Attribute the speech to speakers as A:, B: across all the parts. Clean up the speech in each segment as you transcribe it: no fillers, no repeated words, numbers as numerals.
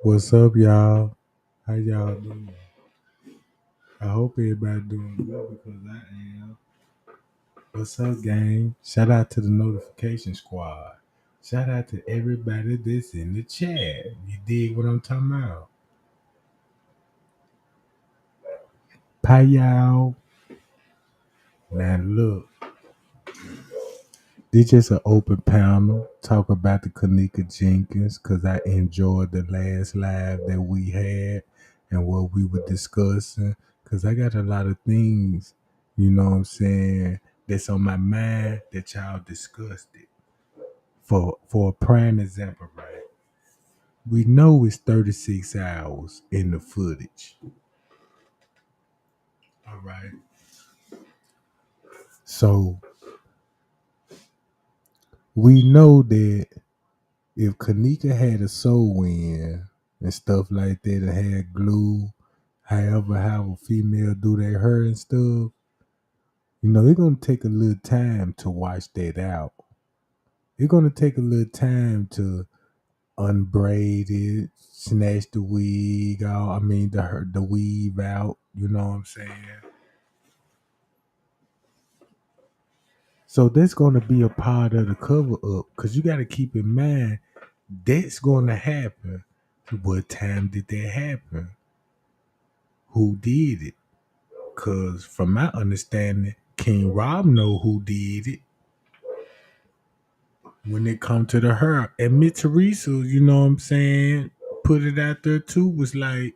A: What's up, y'all? How y'all doing? I hope everybody doing good because I am. What's up, gang? Shout out to the notification squad. Shout out to everybody that's in the chat. You dig what I'm talking about? Pie y'all. Now look, this just an open panel. Talk about the Kenneka Jenkins because I enjoyed the last live that we had and what we were discussing. Because I got a lot of things, you know what I'm saying, that's on my mind that y'all discussed it. For a prime example, right? We know it's 36 hours in the footage. All right. So we know that if Kenneka had a soul in and stuff like that and had glue, however how a female do their hair and stuff, it's gonna take a little time to wash that out. It's gonna take a little time to unbraid it, snatch the wig out. I mean the weave out. You know what I'm saying? So that's gonna be a part of the cover up because you got to keep in mind that's gonna happen. What time did that happen? Who did it? Cause from my understanding, King Rob know who did it when it come to the her. And Miss Teresa, you know what I'm saying, put it out there too, was like,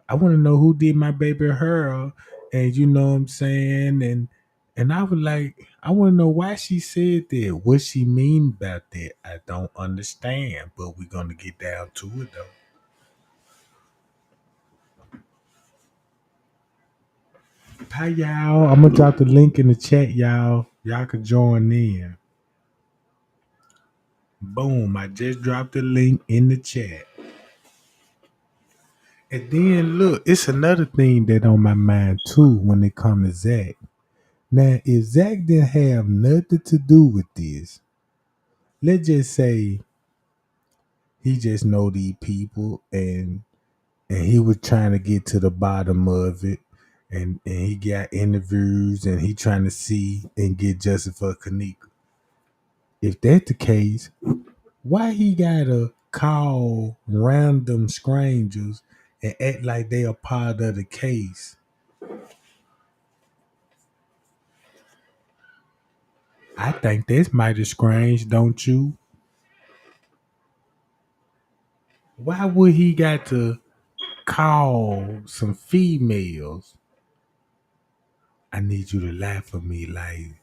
A: I want to know who did my baby her. And you know what I'm saying? And I was like, I want to know why she said that. What she mean about that? I don't understand. But we're gonna get down to it though. Hi y'all. I'm gonna drop the link in the chat, y'all. Y'all can join in. Boom, I just dropped the link in the chat. And then look, it's another thing that on my mind too when it comes to Zach. Now, if Zach didn't have nothing to do with this, let's just say he just know these people and he was trying to get to the bottom of it and he got interviews and he trying to see and get justice for Kenneka. If that's the case, why he gotta call random strangers and act like they are part of the case? I think that's mighty strange, don't you? Why would he got to call some females? I need you to lie for me, like,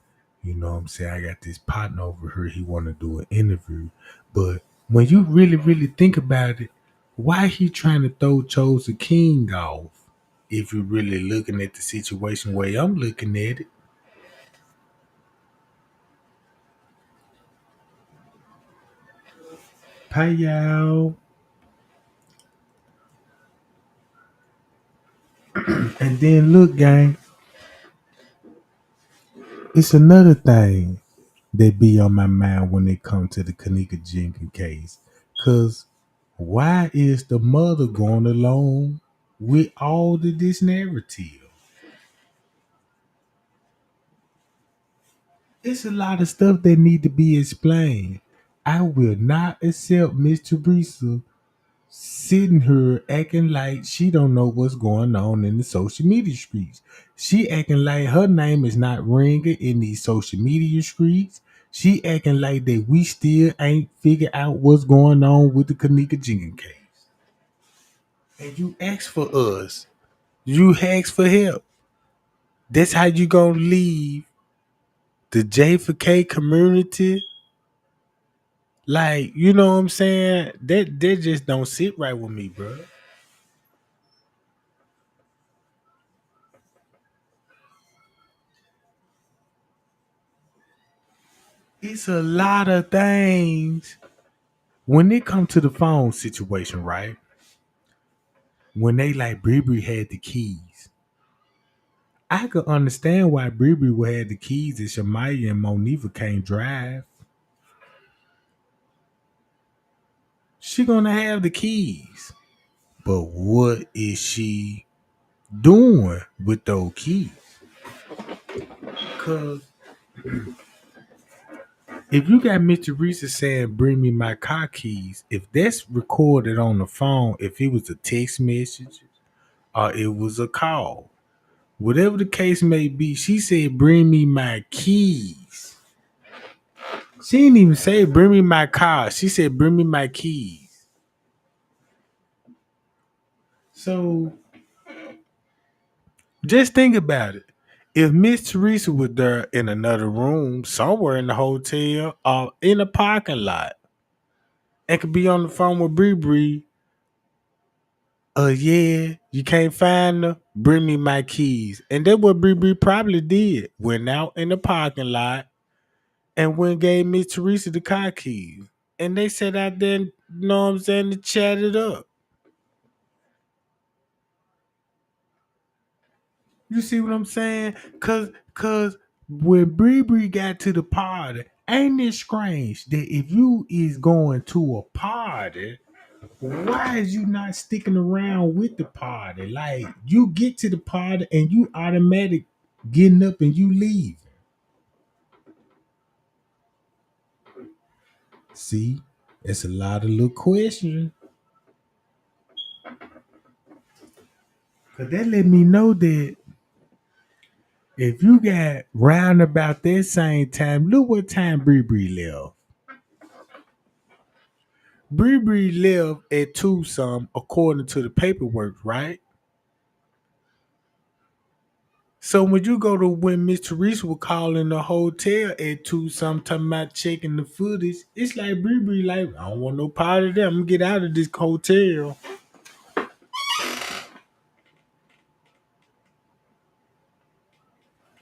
A: you know what I'm saying? I got this partner over here, he wanna do an interview. But when you really, really think about it, why he trying to throw Chosen King off? If you're really looking at the situation where I'm looking at it. Pay y'all. And then look, gang, it's another thing that be on my mind when it comes to the Kenneka Jenkins case. Cause why is the mother going along with all of this narrative? It's a lot of stuff that need to be explained. I will not accept Miss Teresa sitting here acting like she don't know what's going on in the social media streets. She acting like her name is not ringing in these social media streets. She acting like that we still ain't figured out what's going on with the Kenneka Jenkins case. And you ask for us. You ask for help. That's how you gonna leave the J4K community. Like, you know what I'm saying? That just don't sit right with me, bro. It's a lot of things when it come to the phone situation, right? When they like Bree had the keys, I could understand why Bree would have the keys and Shamaya and Monifa can't drive. She gonna have the keys. But what is she doing with those keys? Cause if you got Miss Teresa saying, "Bring me my car keys," if that's recorded on the phone, if it was a text message or it was a call, whatever the case may be, she said, "Bring me my keys." She didn't even say, "Bring me my car." She said, "Bring me my keys." So just think about it. If Miss Teresa was there in another room, somewhere in the hotel or in a parking lot, and could be on the phone with Bree Bree, yeah, you can't find her. Bring me my keys. And that's what Bree Bree probably did. Went out in the parking lot and went and gave Miss Teresa the car keys. And they sat out there, you know what I'm saying, to chat it up. You see what I'm saying? Cause when Bree Bree got to the party, ain't it strange that if you is going to a party, why is you not sticking around with the party? Like you get to the party and you automatic getting up and you leave. See, it's a lot of little questions. Cause that let me know that if you got round about that same time, look what time Bree Bree left. Bree Bree left at 2 some according to the paperwork, right? So when you go to when Miss Teresa was calling the hotel at 2 some talking about checking the footage, it's like Bree Bree like, I don't want no part of that. I'm gonna get out of this hotel.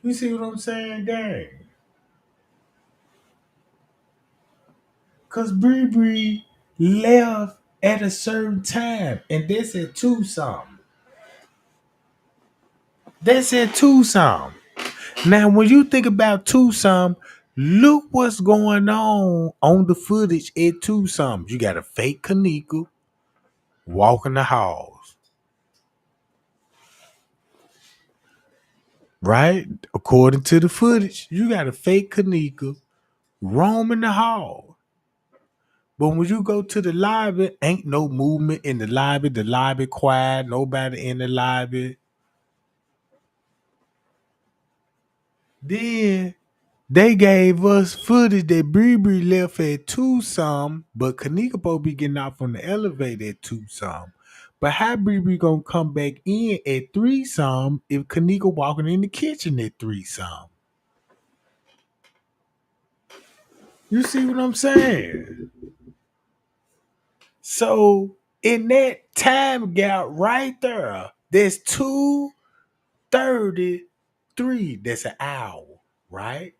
A: You see what I'm saying, gang? Cause Bree Bree left at a certain time, and that's at 2 some. That's at 2 some. Now, when you think about Tucson, look what's going on the footage at Tucson. You got a fake Kenneka walking the halls, right? According to the footage, you got a fake Kenneka roaming the hall. But when you go to the lobby, ain't no movement in the lobby. The lobby quiet, nobody in the lobby. Then they gave us footage that Bree Bree left at 2 some, but Kenneka supposed be getting off on the elevator at 2 some. But how Bree Bree gonna come back in at 3 some if Kenneka walking in the kitchen at 3 some? You see what I'm saying? So in that time gap right there, there's 2:33. That's an hour, right?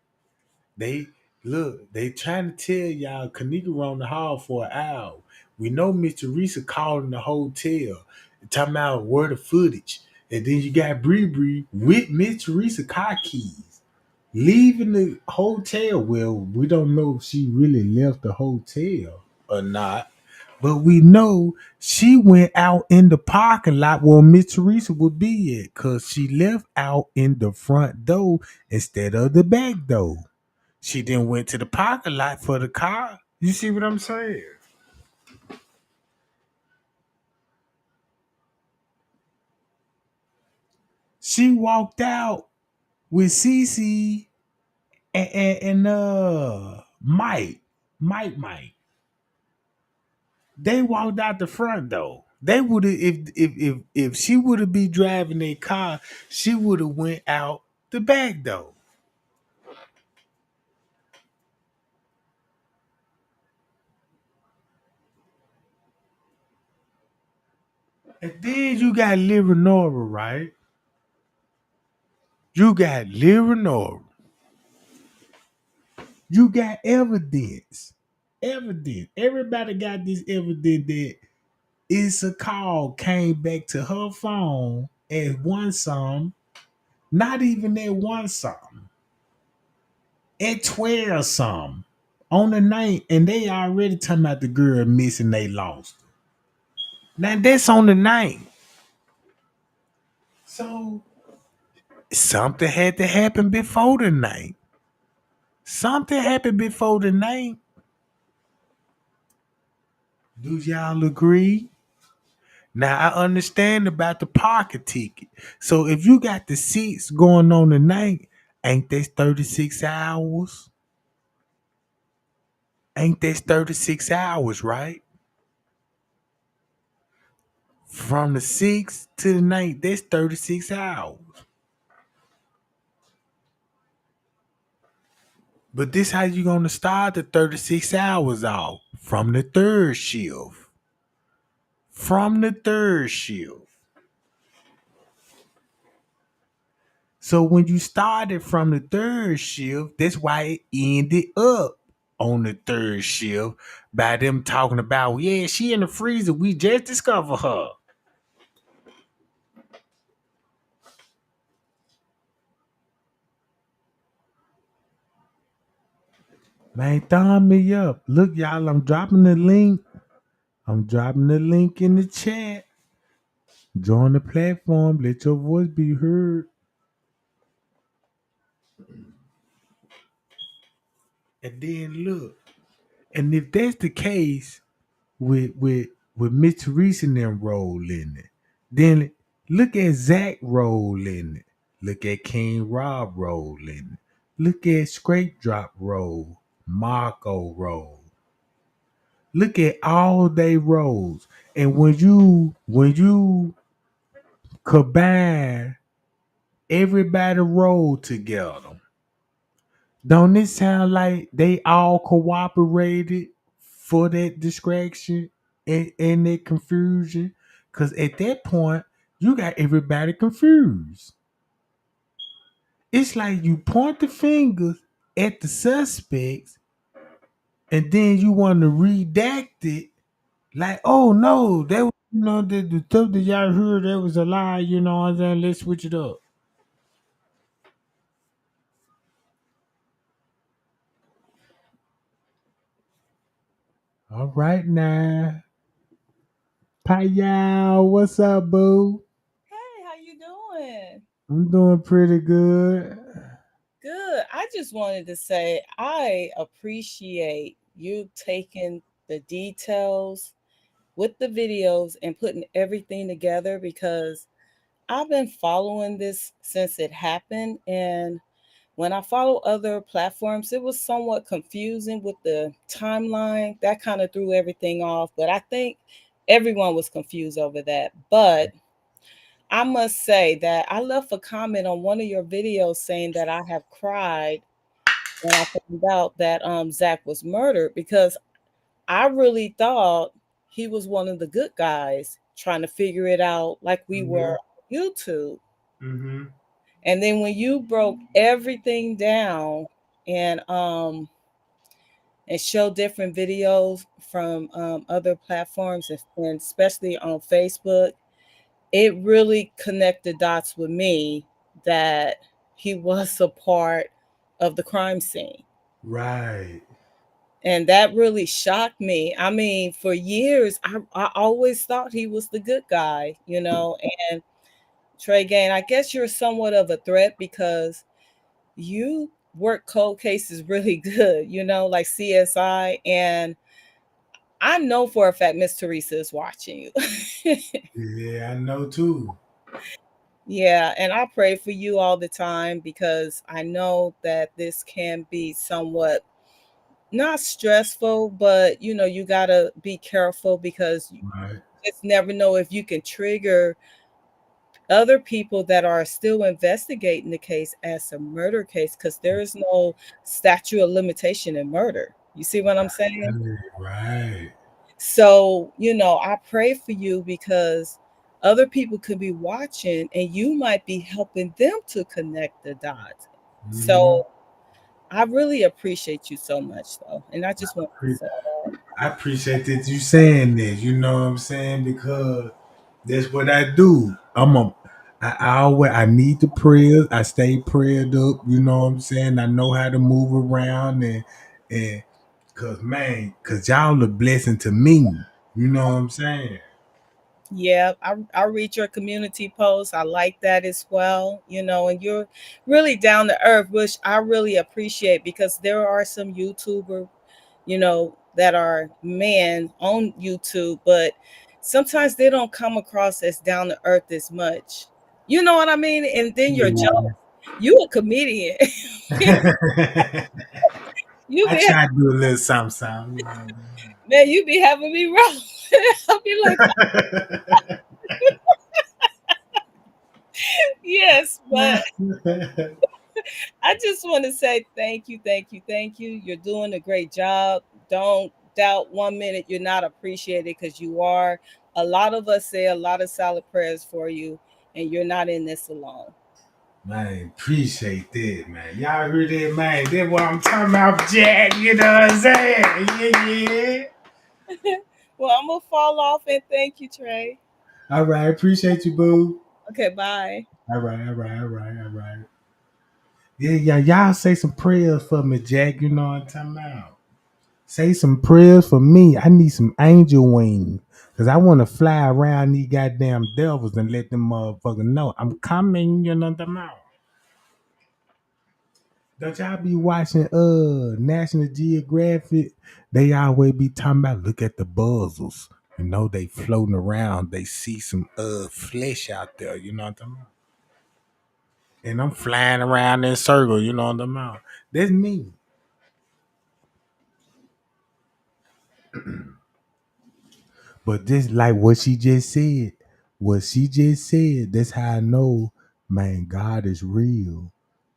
A: They look, they trying to tell y'all Kenneka on the hall for an hour. We know Miss Teresa calling the hotel, talking about where the footage. And then you got Bree Bree with Miss Teresa car keys. Leaving the hotel. Well, we don't know if she really left the hotel or not. But we know she went out in the parking lot where Miss Teresa would be at. Cause she left out in the front door instead of the back door. She then went to the parking lot for the car. You see what I'm saying? She walked out with Cece and Mike. Mike. They walked out the front door. They would have if she would have been driving their car, she would have went out the back door. And then you got Nora, right? You got Nora. You got evidence. Evidence. Everybody got this evidence that it's a call came back to her phone at 1 some, not even at 1 some, at 12 some on the night, and they already talking about the girl missing they lost her. Now that's on the night. So something had to happen before the night. Something happened before the night. Do y'all agree? Now I understand about the parking ticket. So if you got the seats going on tonight, ain't that 36 hours? Ain't that 36 hours, right? From the 6 to the night, that's 36 hours. But this how you gonna start the 36 hours off? From the third shift. From the third shift. So when you started from the third shift, that's why it ended up on the third shift by them talking about, yeah, she in the freezer. We just discovered her. Man, thumb me up. Look, y'all, I'm dropping the link. I'm dropping the link in the chat. Join the platform. Let your voice be heard. And then look. And if that's the case, with Miss Teresa and them role in it. Then look at Zach role in it. Look at King Rob role in it. Look at Scrape Drop role, Marco role. Look at all they roles. And when you combine everybody role together, don't it sound like they all cooperated for that distraction and that confusion? Because at that point, you got everybody confused. It's like you point the fingers at the suspects and then you want to redact it like, oh no, that was, the stuff that y'all heard, that was a lie, what I'm saying? Let's switch it up. All right now. Payal, what's up, boo?
B: Hey, how you doing?
A: I'm doing pretty good.
B: Good. I just wanted to say I appreciate you taking the details with the videos and putting everything together because I've been following this since it happened. And when I follow other platforms, it was somewhat confusing with the timeline. That kind of threw everything off. But I think everyone was confused over that. But I must say that I left a comment on one of your videos saying that I have cried when I found out that Zach was murdered because I really thought he was one of the good guys trying to figure it out like we were
A: Mm-hmm.
B: on YouTube.
A: Mm-hmm.
B: And then when you broke everything down and um and show different videos from other platforms and especially on Facebook, it really connected dots with me that he was a part of the crime scene.
A: Right.
B: And that really shocked me. I mean, for years, I always thought he was the good guy, And Trey Gain, I guess you're somewhat of a threat because you work cold cases really good, like CSI. And I know for a fact Miss Teresa is watching you.
A: Yeah, I know too.
B: Yeah, and I pray for you all the time because I know that this can be somewhat not stressful, but you got to be careful because you
A: Right.
B: just never know if you can trigger other people that are still investigating the case as a murder case because there is no statute of limitation in murder. You see what I'm saying?
A: Right.
B: So, I pray for you because other people could be watching and you might be helping them to connect the dots.
A: Mm-hmm.
B: So, I really appreciate you so much, though. And I just want to say that.
A: I appreciate that you saying this. You know what I'm saying? Because that's what I do. I need the prayers. I stay prayed up. You know what I'm saying? I know how to move around and cause man, cause y'all a blessing to me. You know what I'm saying?
B: Yeah, I read your community posts. I like that as well, and you're really down to earth, which I really appreciate because there are some YouTuber, that are men on YouTube, but sometimes they don't come across as down to earth as much. You know what I mean? And then your
A: Yeah.
B: joke, you a comedian. You
A: I
B: be
A: try to do a little something, something, you know.
B: man, you be having me wrong. I'll be like, yes, but I just want to say thank you, thank you, thank you. You're doing a great job. Don't doubt 1 minute you're not appreciated because you are. A lot of us say a lot of solid prayers for you, and you're not in this alone.
A: Man, appreciate that, man. Y'all heard that, man. That's what I'm talking about, Jack. You know what I'm saying? Yeah, yeah.
B: Well, I'm gonna fall off and thank you, Trey.
A: All right, appreciate you, boo.
B: Okay, bye.
A: All right, all right, all right, all right. Yeah, yeah, y'all say some prayers for me, Jack. You know what I'm talking about. Say some prayers for me. I need some angel wings. Cause I want to fly around these goddamn devils and let them motherfuckers know I'm coming, you know what I'm about. Don't y'all be watching National Geographic? They always be talking about look at the buzzers. You know, they floating around, they see some flesh out there, you know what I'm about? And I'm flying around in circle, you know what I'm about. That's me. But this like what she just said. What she just said, that's how I know, man, God is real.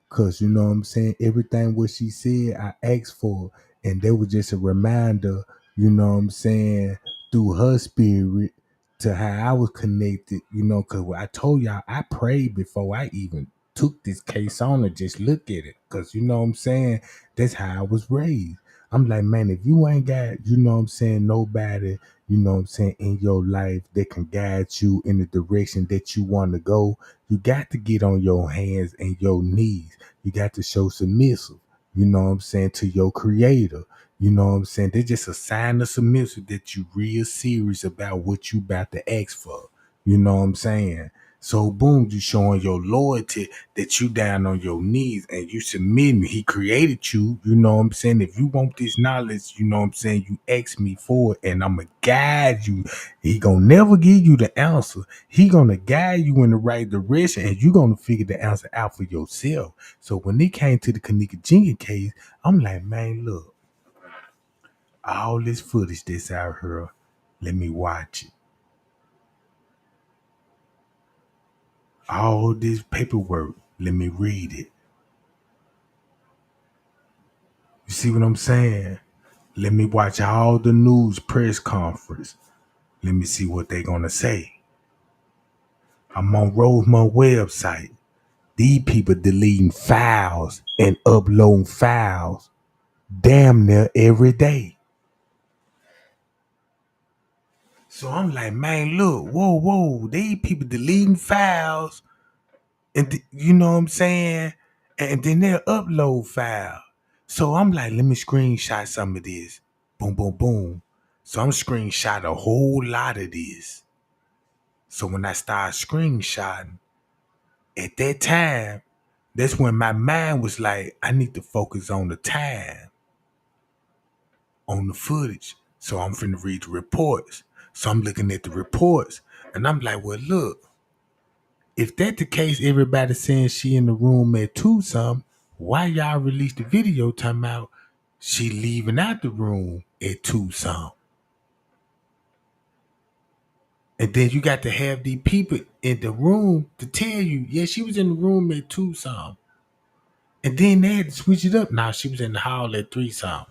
A: Cause you know what I'm saying, everything what she said, I asked for, and that was just a reminder, you know what I'm saying, through her spirit to how I was connected, cause I told y'all I prayed before I even took this case on to just look at it. Cause you know what I'm saying, that's how I was raised. I'm like, man, if you ain't got, you know what I'm saying, nobody, you know what I'm saying, in your life that can guide you in the direction that you want to go, you got to get on your hands and your knees. You got to show submissive, you know what I'm saying, to your creator. You know what I'm saying? They just a sign of submissive that you real serious about what you about to ask for. You know what I'm saying? So boom, you showing your loyalty that you down on your knees and you submitting. He created you, you know what I'm saying? If you want this knowledge, you know what I'm saying, you ask me for it and I'ma guide you. He gonna never give you the answer. He gonna guide you in the right direction and you gonna figure the answer out for yourself. So when it came to the Kenneka Jenkins case, I'm like, man, look, all this footage that's out here, let me watch it. All this paperwork, let me read it. You see what I'm saying? Let me watch all the news press conference. Let me see what they gonna say. I'm on Rosemont website. These people deleting files and uploading files damn near every day. So I'm like, man, look, whoa, whoa, these people deleting files, and you know what I'm saying, and then they'll upload file. So I'm like, let me screenshot some of this. Boom, boom, boom. So I'm screenshot a whole lot of this. So when I start screenshotting, at that time, that's when my mind was like, I need to focus on the time, on the footage. So I'm finna read the reports. So I'm looking at the reports, and I'm like, well, look, if that the case, everybody saying she in the room at two some, why y'all release the video talking about she leaving out the room at two some? And then you got to have these people in the room to tell you, yeah, she was in the room at two some. And then they had to switch it up. Now she was in the hall at three some.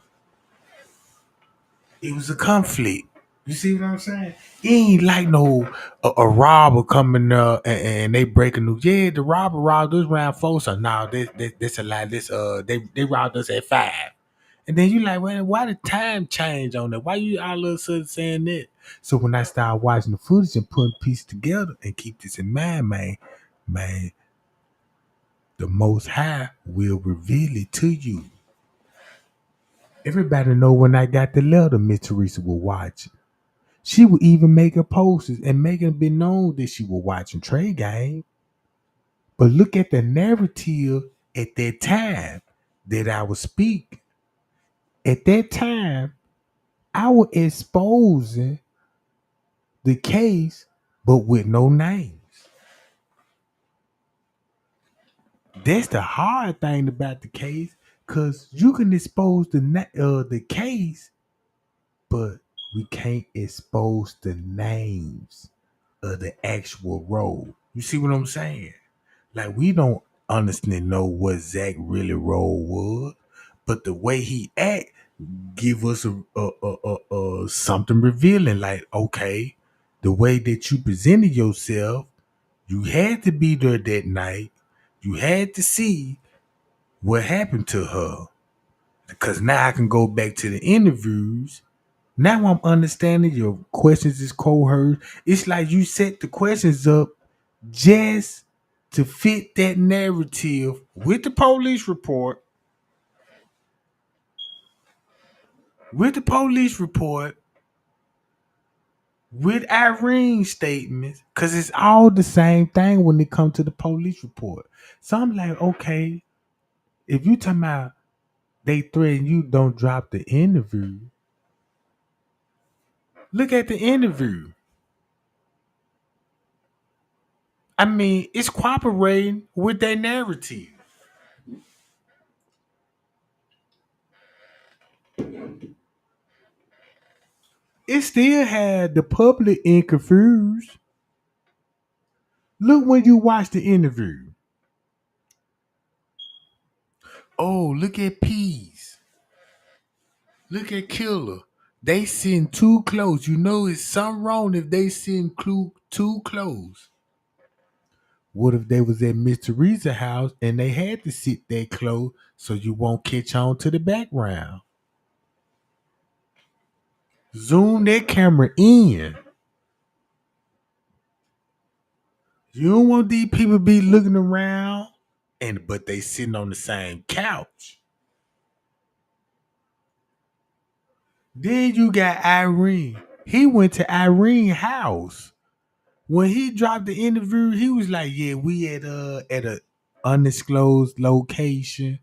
A: It was a conflict. You see what I'm saying? It ain't like no a robber coming up and they breaking news. Yeah, the robber robbed us around four. So now this a lie. This they robbed us at five. And then you like, well, why the time change on that? Why you all of a sudden saying that? So when I start watching the footage and putting pieces together and keep this in mind, man, the Most High will reveal it to you. Everybody know when I got the letter, Miss Teresa will watch. She would even make her posters and make it be known that she was watching Trey game. But look at the narrative at that time that I was speaking. At that time, I was exposing the case, but with no names. That's the hard thing about the case, cause you can expose the case, but we can't expose the names of the actual role. You see what I'm saying? Like we don't honestly know what Zach really role was, but the way he act give us a something revealing. Like okay, the way that you presented yourself, you had to be there that night. You had to see what happened to her. Because now I can go back to the interviews. Now I'm understanding your questions is coerced. It's like you set the questions up just to fit that narrative with the police report, with the police report, with Irene's statements, because it's all the same thing when it comes to the police report. So I'm like, okay, if you talking about they threaten you, don't drop the interview. Look at the interview. I mean, it's cooperating with their narrative. It still had the public in confused. Look when you watch the interview. Oh, look at Peas. Look at Killer. They sitting too close. You know it's something wrong if they sitting too close. What if they was at Miss Teresa house and they had to sit that close so you won't catch on to the background? Zoom that camera in. You don't want these people be looking around and but they sitting on the same couch. Then you got Irene. He went to Irene's house. When he dropped the interview, he was like, "Yeah, we at a undisclosed location."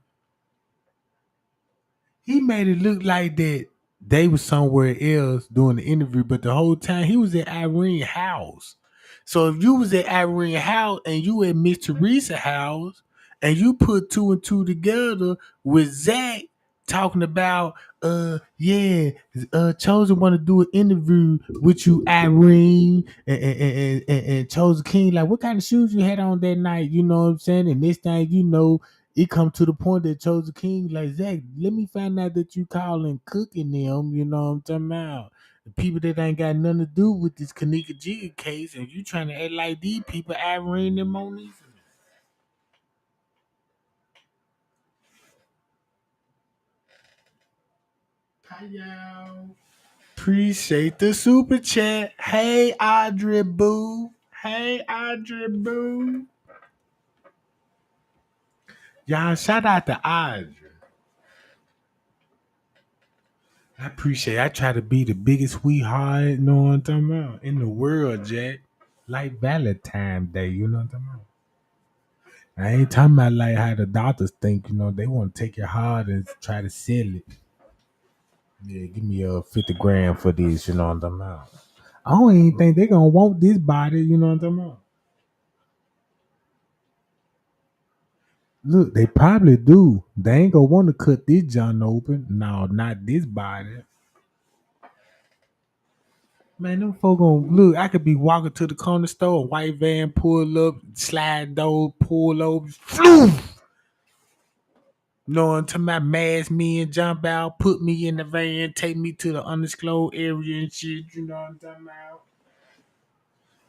A: He made it look like that they was somewhere else doing the interview, but the whole time he was at Irene's house. So if you was at Irene's house and you at Miss Teresa's house and you put two and two together with Zach talking about Chosen want to do an interview with you, Irene, and Chosen King, like what kind of shoes you had on that night, you know what I'm saying? And this thing, you know, it come to the point that Chosen King like Zach, let me find out that you calling cooking them, you know what I'm talking about. The people that ain't got nothing to do with this Kenneka Jenkins case, and you trying to act like these people Irene and Monique. Hi y'all. Appreciate the super chat. Hey Audrey Boo. Hey Audrey Boo. Y'all shout out to Audrey. I appreciate it. I try to be the biggest sweetheart, you know what I'm talking about, in the world, Jack. Like Valentine's Day, you know what I'm talking about? I ain't talking about like how the doctors think, you know, they want to take your heart and try to sell it. Yeah, give me a 50 grand for this, you know what I'm talking about? I don't even think they gonna want this body, you know what I'm talking about? Look, they probably do. They ain't gonna want to cut this John open. No, not this body. Man, them folk gonna look. I could be walking to the corner store, a white van pull up, slide door, pull over, flew. No, until my mask me and jump out, put me in the van, take me to the undisclosed area and shit. You know what I'm talking about?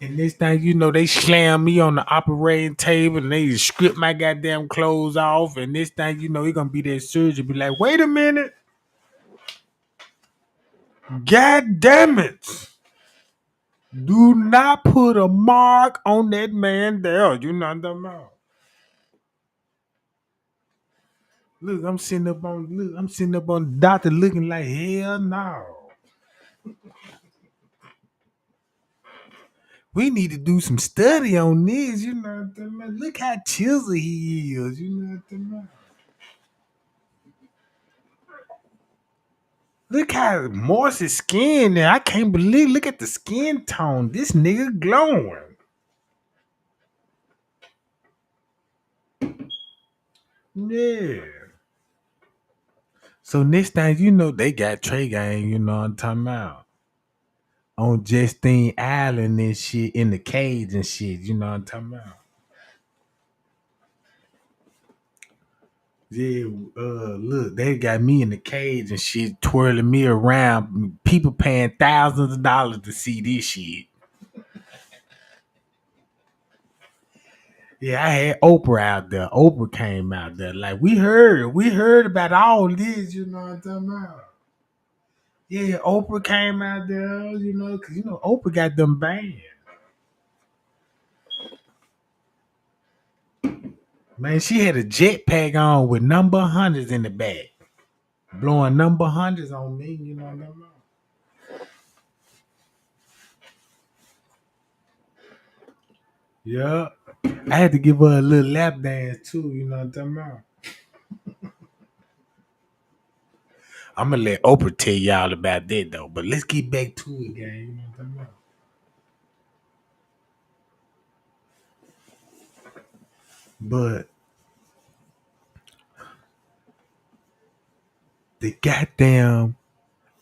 A: And this thing, you know, they slam me on the operating table and they just strip my goddamn clothes off. And this thing, you know, it gonna be that surgeon be like, wait a minute. God damn it. Do not put a mark on that man there. You know what I'm talking about? Look, I'm sitting up on the doctor looking like hell no. We need to do some study on this. You know what I'm talking about? Look how chiseled he is. You know what I'm talking about? Look how moist his skin. Now I can't believe. Look at the skin tone. This nigga glowing. Yeah. So next thing you know, they got Trey Gang. You know what I'm talking about? On Justine Island and shit in the cage and shit. You know what I'm talking about? Yeah, look, they got me in the cage and shit, twirling me around. People paying thousands of dollars to see this shit. Yeah, I had Oprah out there. Oprah came out there. Like we heard about all this. You know what I'm talking about? Yeah, Oprah came out there. You know, cause Oprah got them banned. Man, she had a jetpack on with number hundreds in the back, blowing number hundreds on me. You know what I'm talking about? Yeah. I had to give her a little lap dance too, you know what I'm talking about? I'm gonna let Oprah tell y'all about that though, but let's get back to it, gang. You know what I'm talking about? But the goddamn,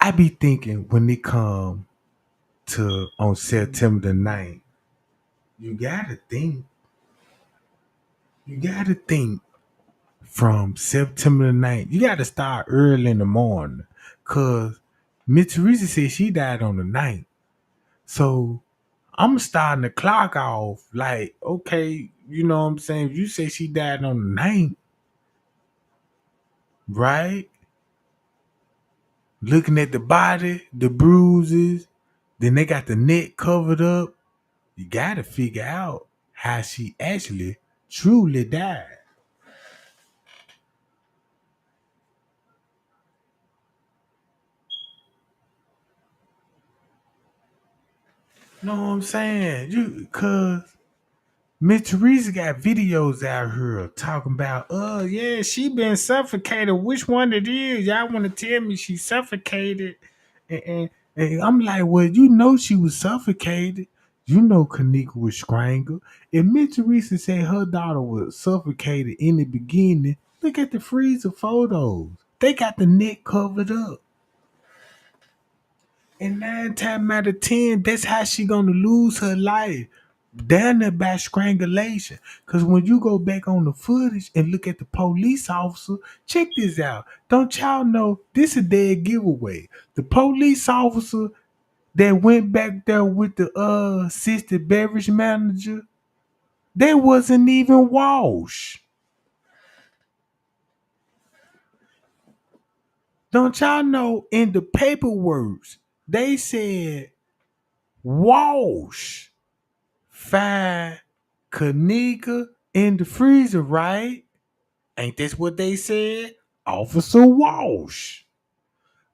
A: I be thinking when they come to on September the 9th, you gotta think, you gotta think from September the 9th. You gotta start early in the morning. Cause Miss Teresa said she died on the 9th. So I'm starting the clock off. Like, okay, you know what I'm saying? If you say she died on the 9th, right? Looking at the body, the bruises, then they got the neck covered up. You gotta figure out how she actually truly died. You know what I'm saying? Cause Miss Teresa got videos out here talking about, yeah, she been suffocated. Which one it is? Y'all want to tell me she suffocated? And, and, and I'm like, well, you know she was suffocated. You know Kenneka was strangled. If Miss Teresa said her daughter was suffocated in the beginning, look at the freezer photos. They got the neck covered up. And 9 times out of 10, that's how she gonna lose her life. Down there by strangulation. Cause when you go back on the footage and look at the police officer, check this out. Don't y'all know this a dead giveaway? The police officer that went back there with the assistant beverage manager, they wasn't even washed. Don't y'all know in the paperwork they said wash? Find Kenneka in the freezer, right? Ain't this what they said? Officer Walsh.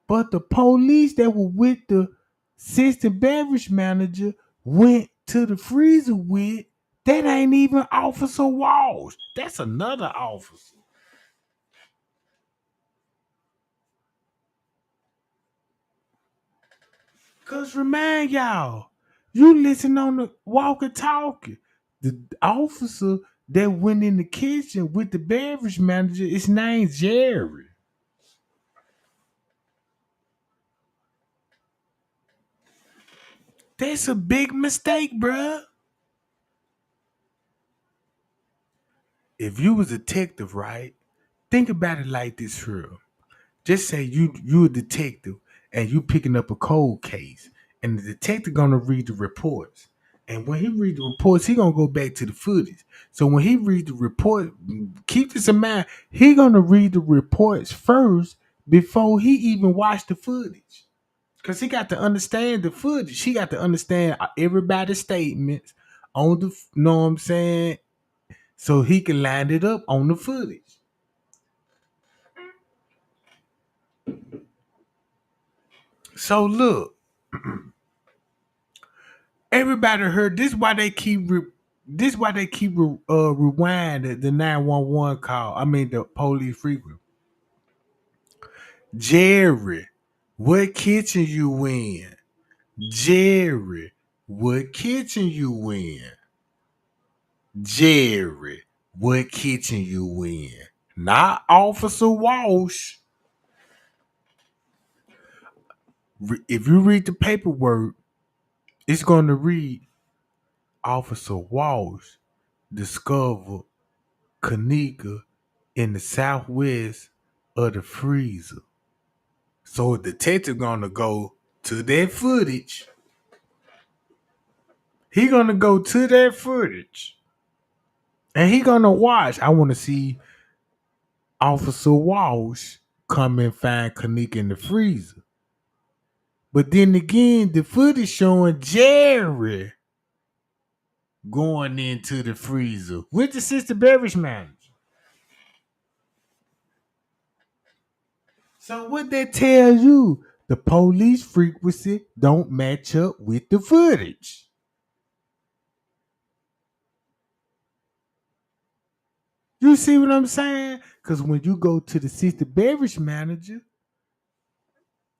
A: But the police that were with the assistant beverage manager went to the freezer with, that ain't even Officer Walsh. That's another officer. Cause remind y'all, you listen on the walkie talkie. The officer that went in the kitchen with the beverage manager, his name's Jerry. That's a big mistake, bruh. If you was a detective, right? Think about it like this here. Just say you a detective and you picking up a cold case, and the detective gonna read the reports. And when he read the reports, he gonna go back to the footage. So when he read the report, keep this in mind, he gonna read the reports first before he even watch the footage. Cause he got to understand the footage. He got to understand everybody's statements on the, know what I'm saying? So he can line it up on the footage. So look, Everybody heard this. Why they keep rewind the 911 call. I mean the police frequent. Jerry, what kitchen you in? Jerry, what kitchen you in? Jerry, what kitchen you in? Not Officer Walsh. If you read the paperwork, it's going to read Officer Walsh discovered Kenneka in the southwest of the freezer. So the detective gonna go to that footage. He gonna go to that footage. And he gonna watch. I wanna see Officer Walsh come and find Kenneka in the freezer. But then again, the footage showing Jerry going into the freezer with the sister beverage manager. So what that tells you, the police frequency don't match up with the footage. You see what I'm saying? Because when you go to the sister beverage manager,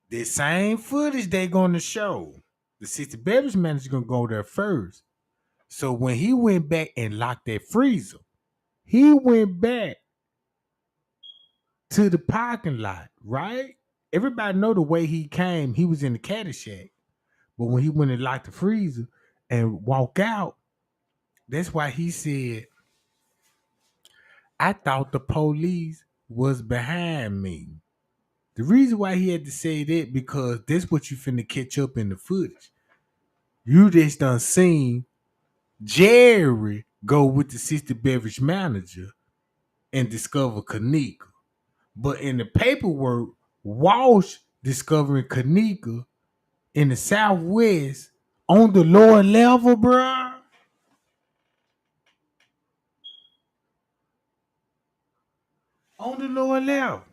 A: the same footage they gonna show. The sister beverage manager gonna go there first. So when he went back and locked that freezer, he went back to the parking lot, right? Everybody know the way he came. He was in the caddy shack. But when he went and locked the freezer and walk out, that's why he said, I thought the police was behind me. The reason why he had to say that because that's what you finna catch up in the footage. You just done seen Jerry go with the sister beverage manager and discover Kenneka. But in the paperwork, Walsh discovering Kenneka in the Southwest on the lower level, bruh. On the lower level.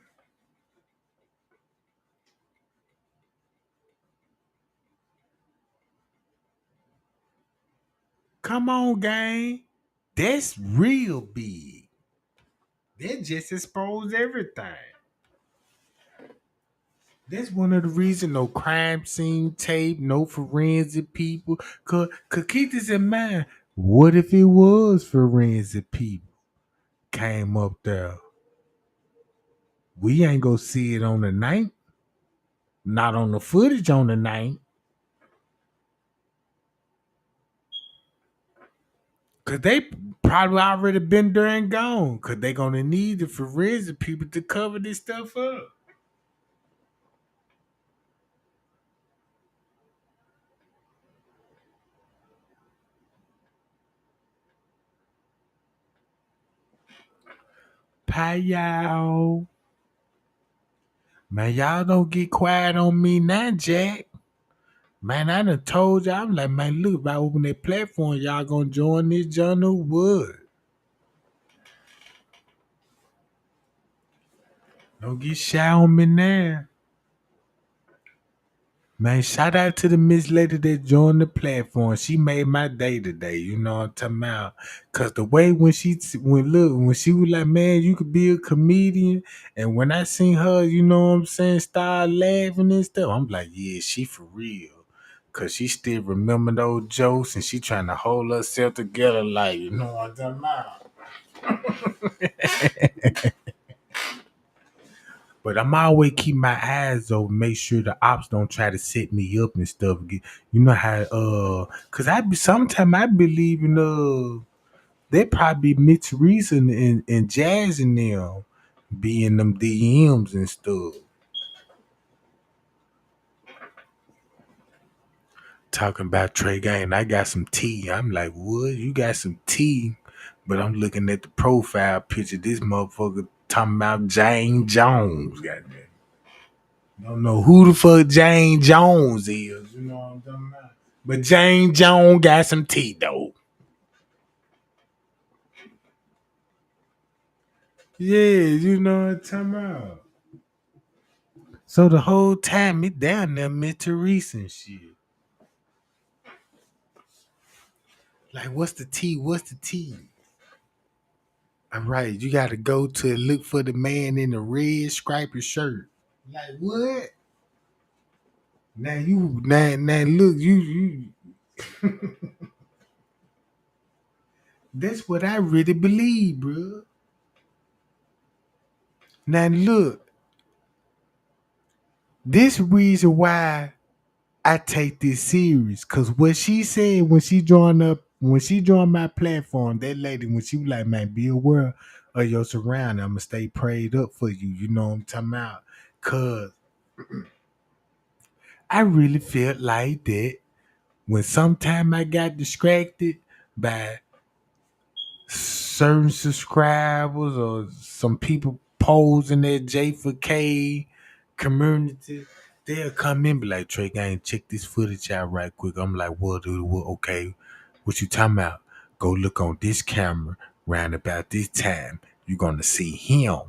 A: Come on, gang. That's real big. That just exposed everything. That's one of the reasons no crime scene tape, no forensic people. Cause keep this in mind. What if it was forensic people came up there? We ain't gonna see it on the night. Not on the footage on the night. Cause they probably already been there and gone. Cause they gonna need the forensic people to cover this stuff up. Pie y'all. Man, y'all don't get quiet on me now, Jack. Man, I done told y'all, I'm like, man, look, if I open that platform, y'all gonna join this John Wood. Don't get shy on me now. Man, shout out to the Miss Lady that joined the platform. She made my day today. You know what I'm talking about? Cause the way when she was like, man, you could be a comedian. And when I seen her, you know what I'm saying, start laughing and stuff, I'm like, yeah, she for real. Cause she still remember those jokes and she trying to hold herself together, like, you know what I'm talking about? But I'm always keep my eyes open, make sure the ops don't try to set me up and stuff. You know how cause sometimes I believe in they probably Miss Teresa and Jazz and them being them DMs and stuff. Talking about Trey Gang, I got some tea. I'm like, what? You got some tea? But I'm looking at the profile picture. This motherfucker talking about Jane Jones. Goddamn. Don't know who the fuck Jane Jones is. You know what I'm talking about? But Jane Jones got some tea though. Yeah, you know what I'm talking about. So the whole time it down there, Miss Teresa and shit. Like, what's the T? What's the T? All right, you got to go to look for the man in the red striped shirt. Like what? Now look you. That's what I really believe, bro. Now look, this reason why I take this serious, cause what she said when she joined my platform, that lady when she was like, man, be aware of your surrounding. I'ma stay prayed up for you. You know what I'm talking about? Cause I really felt like that when sometime I got distracted by certain subscribers or some people posing their J4K community, they'll come in and be like, Trey Gang, check this footage out right quick. I'm like, what, dude? What, okay. What you talking about? Go look on this camera round about this time. You're going to see him.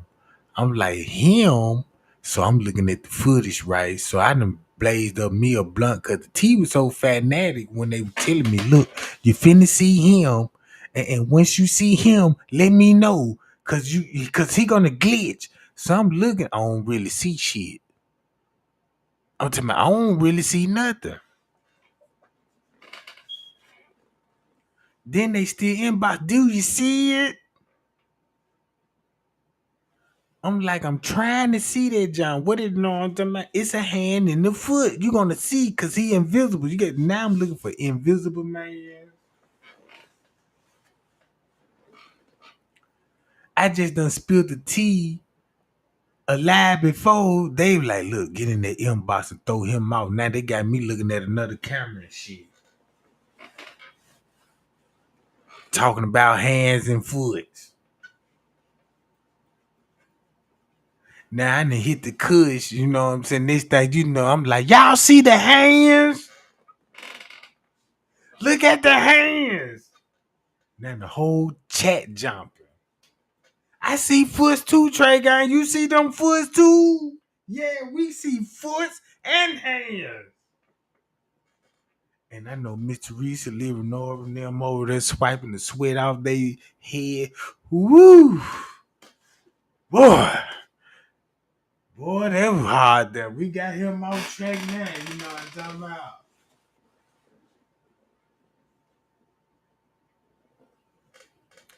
A: I'm like, him? So I'm looking at the footage, right? So I done blazed up me a blunt because the T was so fanatic when they were telling me, look, you finna see him. And once you see him, let me know. Cause he gonna glitch. So I'm looking, I don't really see shit. I'm telling you, I don't really see nothing. Then they still inbox, do you see it? I'm like, I'm trying to see that, John. What is no? I'm talking about? It's a hand in the foot. You're gonna see because he invisible. You get now. I'm looking for invisible man. I just done spilled the tea alive before. They were like, look, get in that inbox and throw him out. Now they got me looking at another camera and shit, talking about hands and foot. Now I done hit the cush. You know what I'm saying? This thing, you know, I'm like, y'all see the hands? Look at the hands. Now the whole chat jumping. I see foots too, Trey Gang. You see them foots too? Yeah, we see foots and hands. And I know Miss Teresa living over them over there swiping the sweat off their head. Woo! Boy. Boy, that was hard there. We got him on track now. You know what I'm talking about?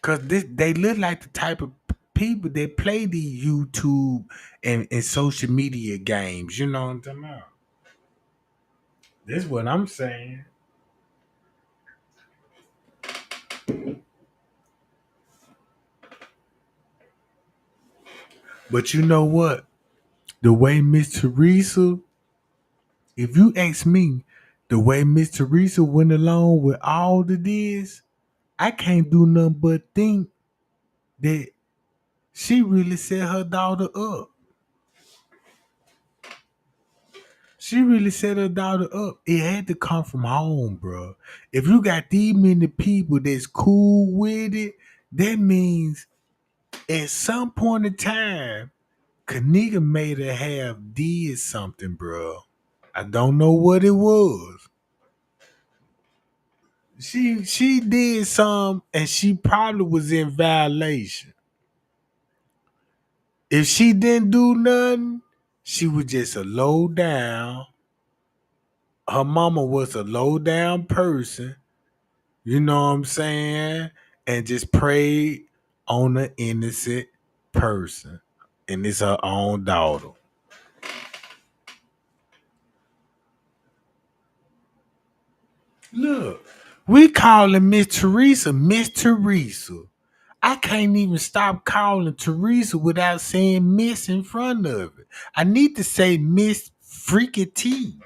A: Cause they look like the type of people that play the YouTube and social media games. You know what I'm talking about? That's what I'm saying. But you know what? The way Miss Teresa, if you ask me, the way Miss Teresa went along with all of this, I can't do nothing but think that she really set her daughter up. She really set her daughter up. It had to come from home, bro. If you got these many people that's cool with it, that means at some point in time, Kenneka made her have did something, bro. I don't know what it was. She did some and she probably was in violation. If she didn't do nothing, she was just a low down. Her mama was a low down person. You know what I'm saying? And just preyed on an innocent person. And it's her own daughter. Look, we calling Miss Teresa Miss Teresa. I can't even stop calling Teresa without saying Miss in front of it. I need to say Miss Freaky T.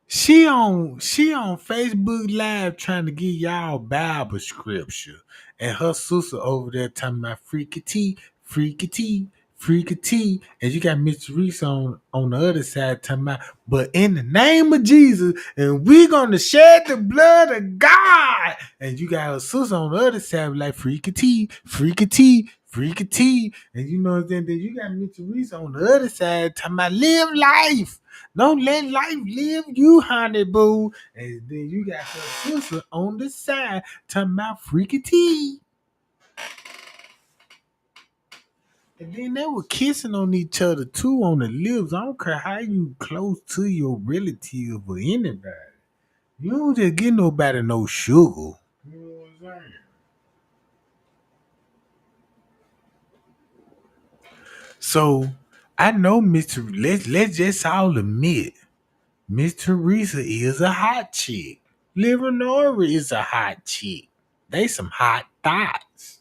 A: She on Facebook Live trying to get y'all Bible scripture. And her sister over there talking about freaky tea, freaky tea, freaky tea. And you got Miss Teresa on the other side talking about, but in the name of Jesus, and we're gonna shed the blood of God. And you got her sister on the other side like freaky tea, freaky tea, Freaky T. And you know, then you got Miss Teresa on the other side talking about live life. Don't let life live you, honey boo. And then you got her sister on the side talking about Freaky T. And then they were kissing on each other too on the lips. I don't care how you close to your relative or anybody. You don't just get nobody no sugar. You know what I'm saying? So I know Mr. Let's just all admit Miss Teresa is a hot chick. Leonora is a hot chick. They some hot thoughts.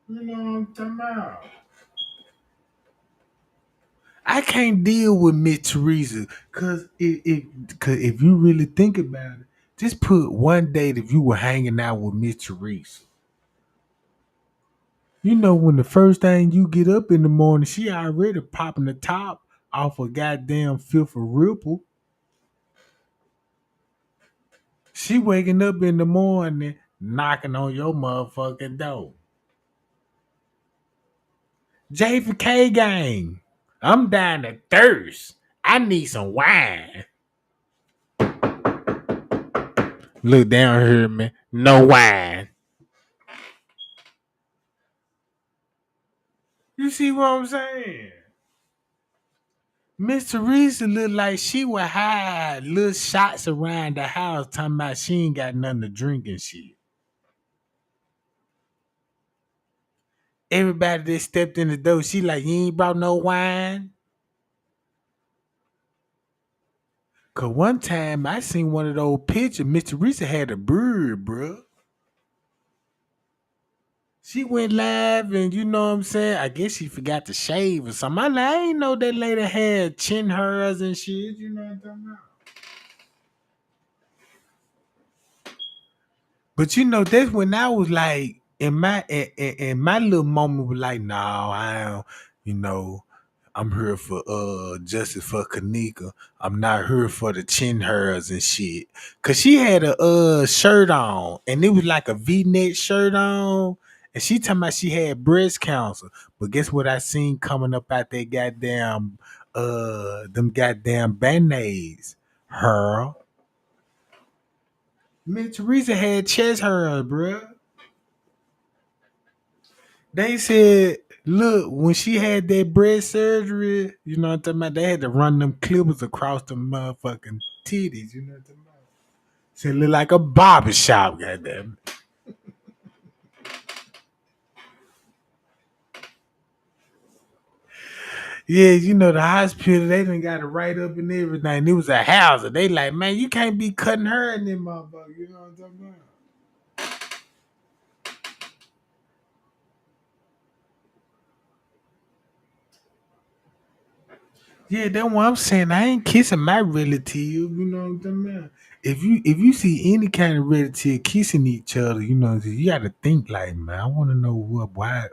A: You know what I'm talking about? I can't deal with Miss Teresa cause if you really think about it, just put one date if you were hanging out with Miss Teresa. You know when the first thing you get up in the morning, she already popping the top off a goddamn fifth of ripple. She waking up in the morning knocking on your motherfucking door. J for K gang. I'm dying of thirst. I need some wine. Look down here, man. No wine. You see what I'm saying? Miss Teresa look like she would hide little shots around the house talking about she ain't got nothing to drink and shit. Everybody that stepped in the door, she like, you ain't brought no wine? Cause one time I seen one of those pictures, Miss Teresa had a bird, bruh. She went live and you know what I'm saying? I guess she forgot to shave or something. I ain't know that lady had chin hairs and shit. You know what I'm talking about? But you know, that's when I was like, in my little moment was like, no, I don't, you know, I'm here for justice for Kenneka. I'm not here for the chin hairs and shit. Cause she had a shirt on and it was like a V-neck shirt on. And she talking about she had breast cancer. But guess what I seen coming up out that goddamn them goddamn band-aids? Her. Miss Teresa had chest hair, bruh. They said, look, when she had that breast surgery, you know what I'm talking about? They had to run them clippers across the motherfucking titties, you know what I'm talking about? Said it look like a barber shop, goddamn. Yeah, you know, the hospital, they done got it right up and everything. It was a house. They like, man, you can't be cutting her in them motherfucker, you know what I'm talking about? Yeah, that's what I'm saying. I ain't kissing my relative. You know what I'm talking about? If you see any kind of relative kissing each other, you know, you got to think like, man, I want to know why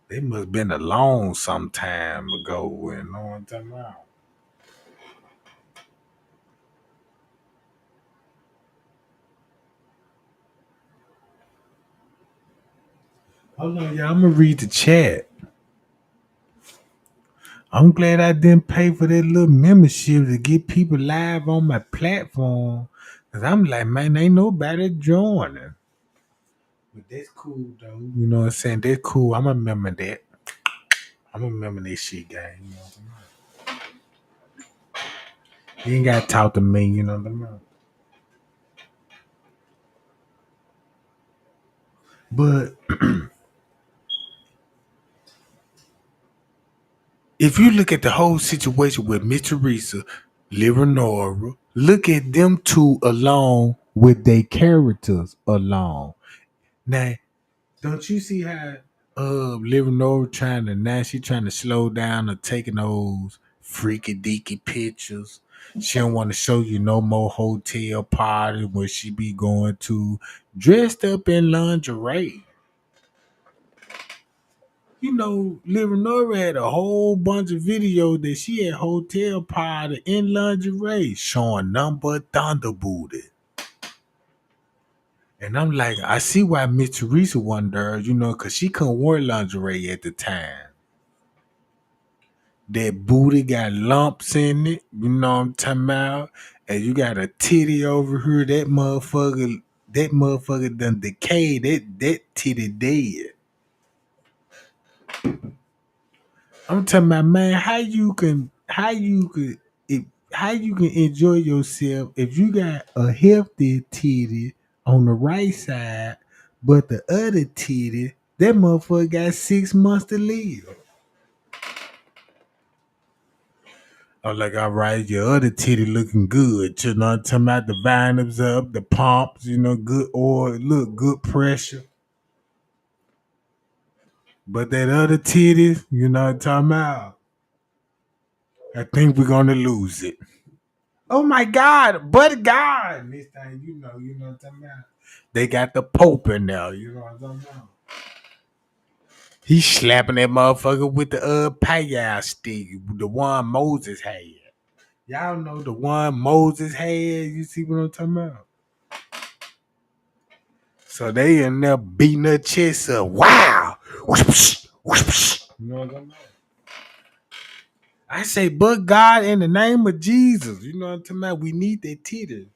A: they must been alone some time ago. You know what I'm talking about? Hold on, y'all. I'm gonna read the chat. I'm glad I didn't pay for that little membership to get people live on my platform. Cause I'm like, man, ain't nobody joining. But that's cool though. You know what I'm saying? That's cool. I'm gonna remember that. I'm gonna remember this shit, gang. You know what I'm saying? You ain't gotta talk to me, you know what I'm saying? But if you look at the whole situation with Miss Teresa, Leonora, look at them two alone with their characters alone. Now, don't you see how Leonora trying to slow down or taking those freaky deaky pictures? She don't want to show you no more hotel parties where she be going to dressed up in lingerie. You know, Leonora had a whole bunch of videos that she had hotel party in lingerie showing number thunder booty. And I'm like, I see why Miss Teresa wasn't there, because she couldn't wear lingerie at the time. That booty got lumps in it, you know what I'm talking about? And you got a titty over here, that motherfucker done decayed, that titty dead. I'm talking about, man, if, how you can enjoy yourself if you got a healthy titty on the right side, but the other titty, that motherfucker got 6 months to live. I'm like, all right, your other titty looking good. You know what I'm talking about? The vinyls up, the pumps, good oil, look, good pressure. But that other titty, you know what I'm talking about? I think we're gonna lose it. Oh my God, but God. This time, you know what I'm talking about. They got the Pope in there, you know what I'm talking about. He's slapping that motherfucker with the payout stick, the one Moses had. Y'all know the one Moses had. You see what I'm talking about? So they in there beating her chest up. Wow. Whoosh, whoosh. You know what I'm talking about? I say, but God, in the name of Jesus. You know what I'm talking about? We need that titty.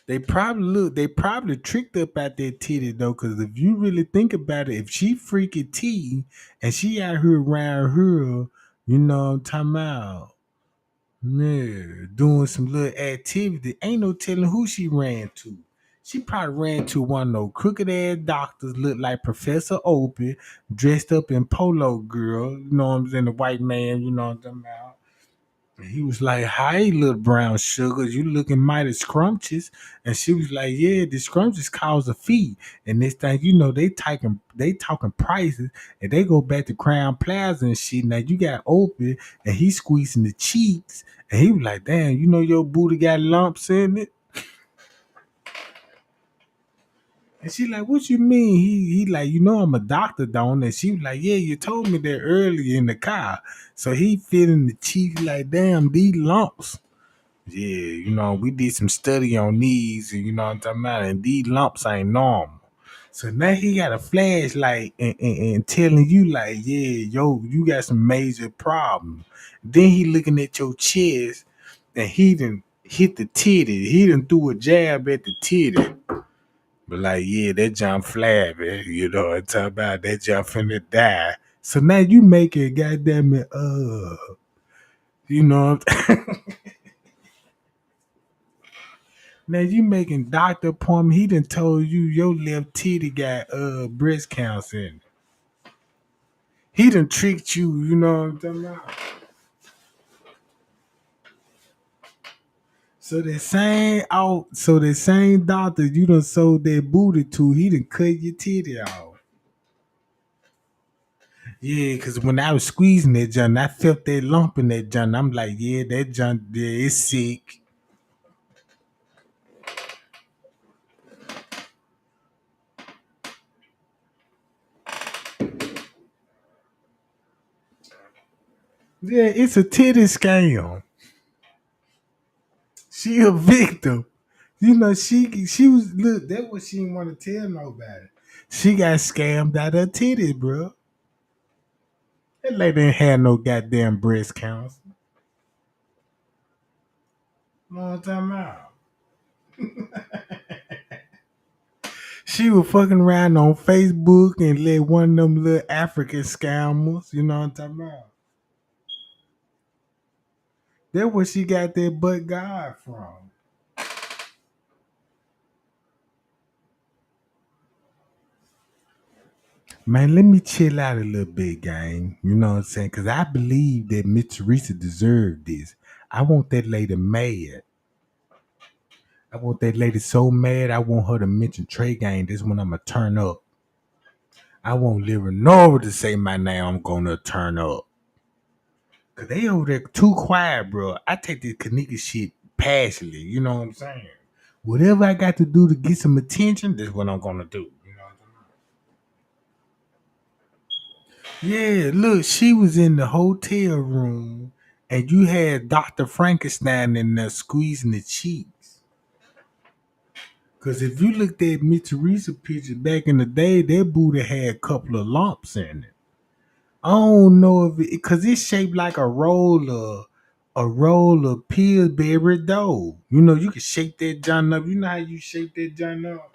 A: They probably tricked up at that titty though, because if you really think about it, if she freaking T and she out here around here, you know what I'm talking about, yeah, doing some little activity, ain't no telling who she ran to. She probably ran to one of those crooked ass doctors, look like Professor Opie, dressed up in polo girl, you know what I'm saying, the white man, you know what I'm talking about. He was like, "Hi, little brown sugar, you looking mighty scrumptious." And she was like, "Yeah, the scrumptious cause a fee." And this thing, they talking prices, and they go back to Crown Plaza and shit. Now you got open, and he squeezing the cheeks, and he was like, "Damn, your booty got lumps in it." And she like, "What you mean?" He like, "I'm a doctor, don't?" And she was like, "Yeah, you told me that earlier in the car." So he feeling the cheeks like, "Damn, these lumps." Yeah, we did some study on these, and you know what I'm talking about, and these lumps ain't normal. So now he got a flashlight and telling you like, yeah, yo, you got some major problem. Then he looking at your chest, and he done hit the titty. He done threw a jab at the titty. But like, yeah, that jump flabby, you know what I'm talking about? That jump finna die. So now you make it, goddamn it, you know Now you making doctor appointment. He done told you your left titty got breast cancer in it. He done tricked you, you know what I'm talking about? So the same doctor you done sold that booty to, he done cut your titty off. Yeah, cause when I was squeezing that junk, I felt that lump in that junk. I'm like, yeah, that junk there is sick. Yeah, it's a titty scam. She a victim. She was look. That's what she didn't want to tell nobody. She got scammed out her titties, bro. That lady ain't had no goddamn breast cancer. Know what I'm talking about? She was fucking around on Facebook and let one of them little African scammers. You know what I'm talking about? That's where she got that but God from. Man, let me chill out a little bit, gang. You know what I'm saying? Because I believe that Miss Teresa deserved this. I want that lady mad. I want that lady so mad. I want her to mention Trey Gang. This when I'm gonna turn up. I want Lyra Nova to say my name. I'm gonna turn up. Cause they over there too quiet, bro. I take this Kenneka shit passionately. You know what I'm saying? Whatever I got to do to get some attention, that's what I'm gonna do. You know what I'm saying? Yeah, look, she was in the hotel room and you had Dr. Frankenstein in there squeezing the cheeks. Cause if you looked at Miss Teresa pictures back in the day, that booty had a couple of lumps in it. I don't know if it, cause it's shaped like a roll of Pillsbury dough. You know, you can shake that John up. You know how you shake that John up?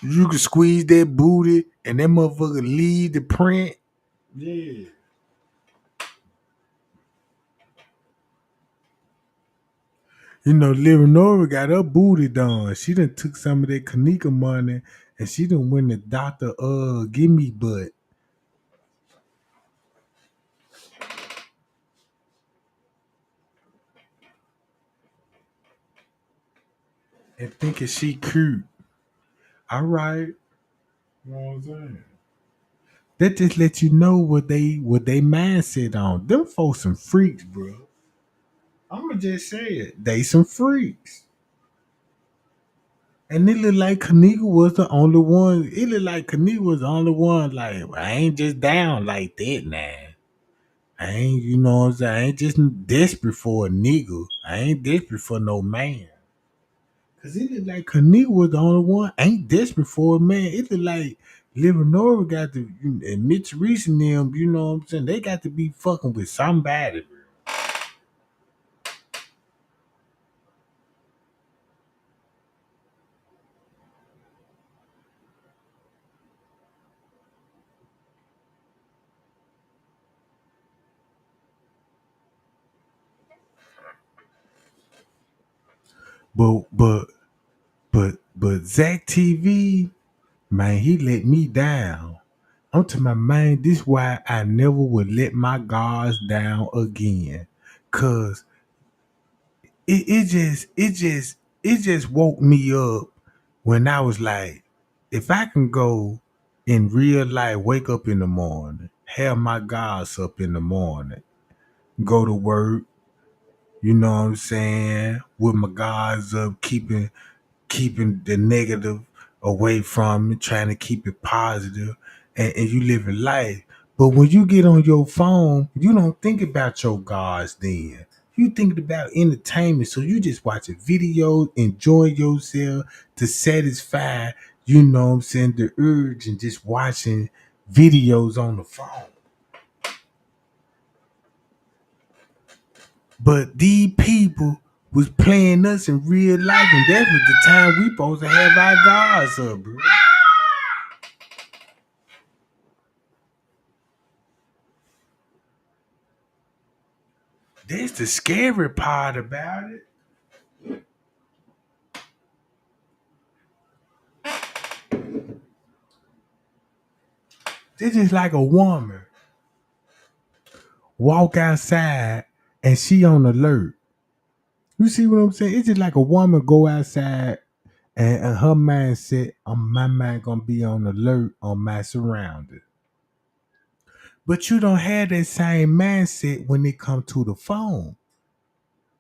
A: You can squeeze that booty and that motherfucker leave the print. Yeah. You know, Leonora got her booty done. She done took some of that Kenneka money and she done went to Dr. Gimme Butt and thinking she cute. All right. You know what I'm saying? That just let you know what they mindset on. Them folks some freaks, bro. I'ma just say it. They some freaks. And it look like Kenneka was the only one. It look like Kenneka was the only one. Like, I ain't just down like that now. I ain't, you know what I'm saying? I ain't just desperate for a nigga. I ain't desperate for no man. Cause it look like Kenneka was the only one. Ain't desperate for a man. It look like Leonora got to, and Mitch Reese and them, you know what I'm saying? They got to be fucking with somebody. But Zach TV, man, he let me down. I'm to my man, this why I never would let my guards down again. Cause it just woke me up when I was like, if I can go in real life, wake up in the morning, have my guards up in the morning, go to work, you know what I'm saying, with my guards up, keeping the negative away from me, trying to keep it positive, and you live in life. But when you get on your phone, you don't think about your gods then. You thinking about entertainment. So you just watching videos, enjoy yourself to satisfy, you know what I'm saying, the urge and just watching videos on the phone. But these people was playing us in real life, and that was the time we supposed to have our guards up, bro. That's the scary part about it. This is like a woman walk outside and she on alert. You see what I'm saying? It's just like a woman go outside and her mindset, my mind gonna be on alert on my surroundings. But you don't have that same mindset when it comes to the phone.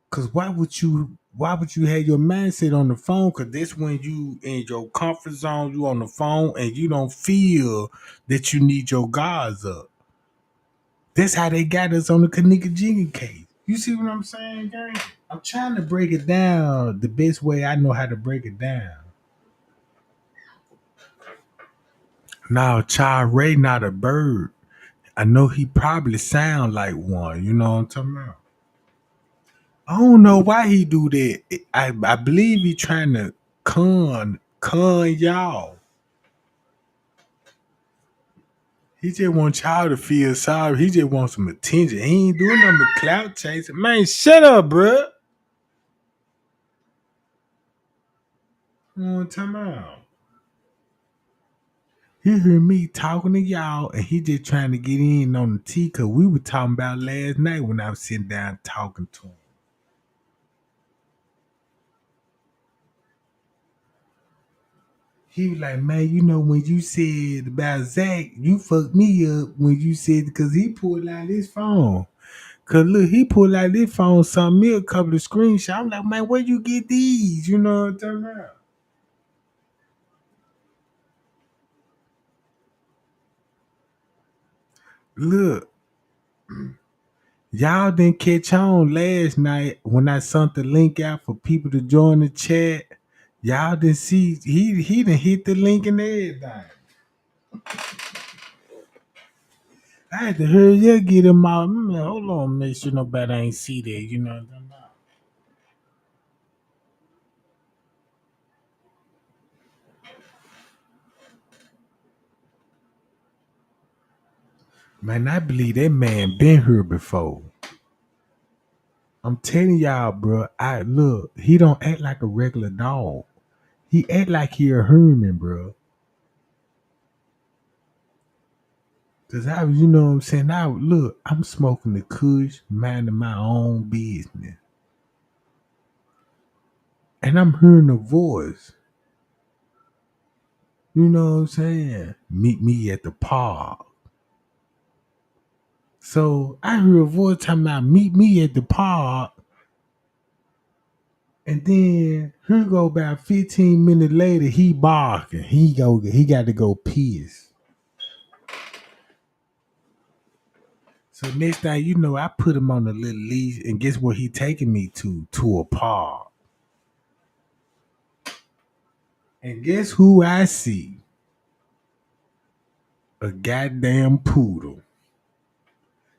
A: Cause why would you have your mindset on the phone? Cause that's when you in your comfort zone, you on the phone and you don't feel that you need your guards up. That's how they got us on the Kenneka Jenkins case. You see what I'm saying, gang? I'm trying to break it down the best way I know how to break it down. Now, Child Ray not a bird. I know he probably sound like one. You know what I'm talking about? I don't know why he do that. I believe he trying to con y'all. He just want y'all to feel sorry. He just want some attention. He ain't doing nothing but clout chasing. Man, shut up, bruh. You know what I'm talking about? He heard me talking to y'all and he just trying to get in on the tea because we were talking about last night when I was sitting down talking to him. He was like, man, you know, when you said about Zach, you fucked me up when you said, because he pulled out his phone. Because look, he pulled out his phone, sent me a couple of screenshots. I'm like, man, where you get these? You know what I'm talking about? Look. Y'all didn't catch on last night when I sent the link out for people to join the chat. Y'all didn't see he done hit the link and everything. I had to hurry up, get him out. Hold on, make sure nobody ain't see that. You know what I'm talking about? Man, I believe that man been here before. I'm telling y'all, bro. I look, he don't act like a regular dog. He act like he a human, bro. Cause you know what I'm saying? Look, I'm smoking the kush, minding my own business. And I'm hearing a voice. You know what I'm saying? Meet me at the park. So I heard a voice talking about meet me at the park. And then here go about 15 minutes later, he barking. He got to go piss. So next thing you know, I put him on a little leash, and guess where he taking me to? To a park. And guess who I see? A goddamn poodle.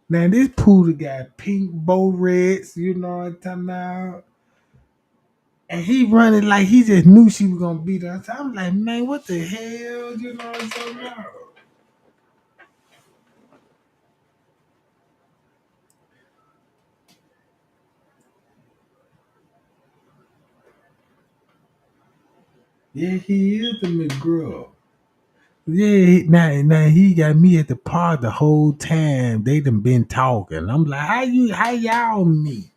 A: Now this poodle got pink bow reds, you know what I'm talking about? And he running like he just knew she was gonna beat us. I'm like, man, what the hell? You know what I'm talking about? Yeah, he is the McGruff. Yeah, now he got me at the park the whole time. They done been talking. I'm like, how y'all meet?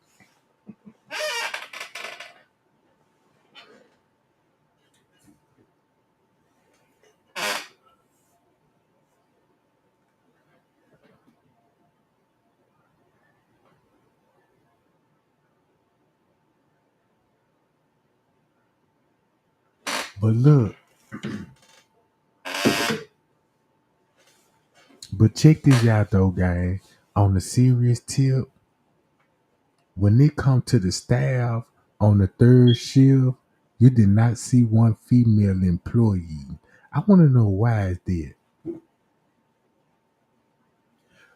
A: But look, but check this out though, guys. On a serious tip, when it come to the staff on the third shift, you did not see one female employee. I want to know why is that?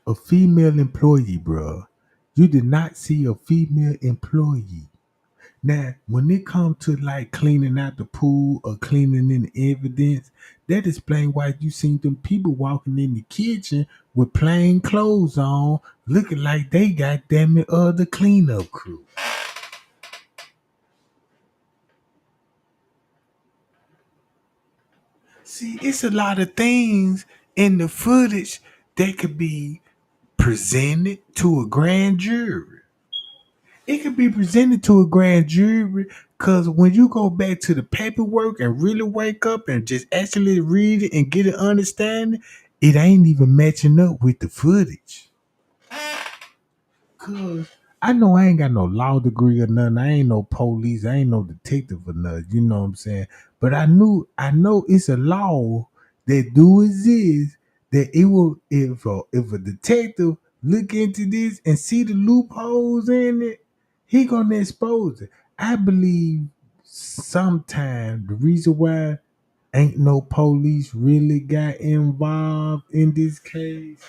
A: A female employee, bro. You did not see a female employee. Now, when it comes to like cleaning out the pool or cleaning in the evidence, that explains why you seen them people walking in the kitchen with plain clothes on, looking like they got damn it the cleanup crew. See, it's a lot of things in the footage that could be presented to a grand jury. It could be presented to a grand jury because when you go back to the paperwork and really wake up and just actually read it and get an understanding, it ain't even matching up with the footage. Cause I know I ain't got no law degree or nothing. I ain't no police. I ain't no detective or nothing. You know what I'm saying? But I know it's a law that do exist that it will if a detective look into this and see the loopholes in it, he gonna expose it. I believe sometime the reason why ain't no police really got involved in this case,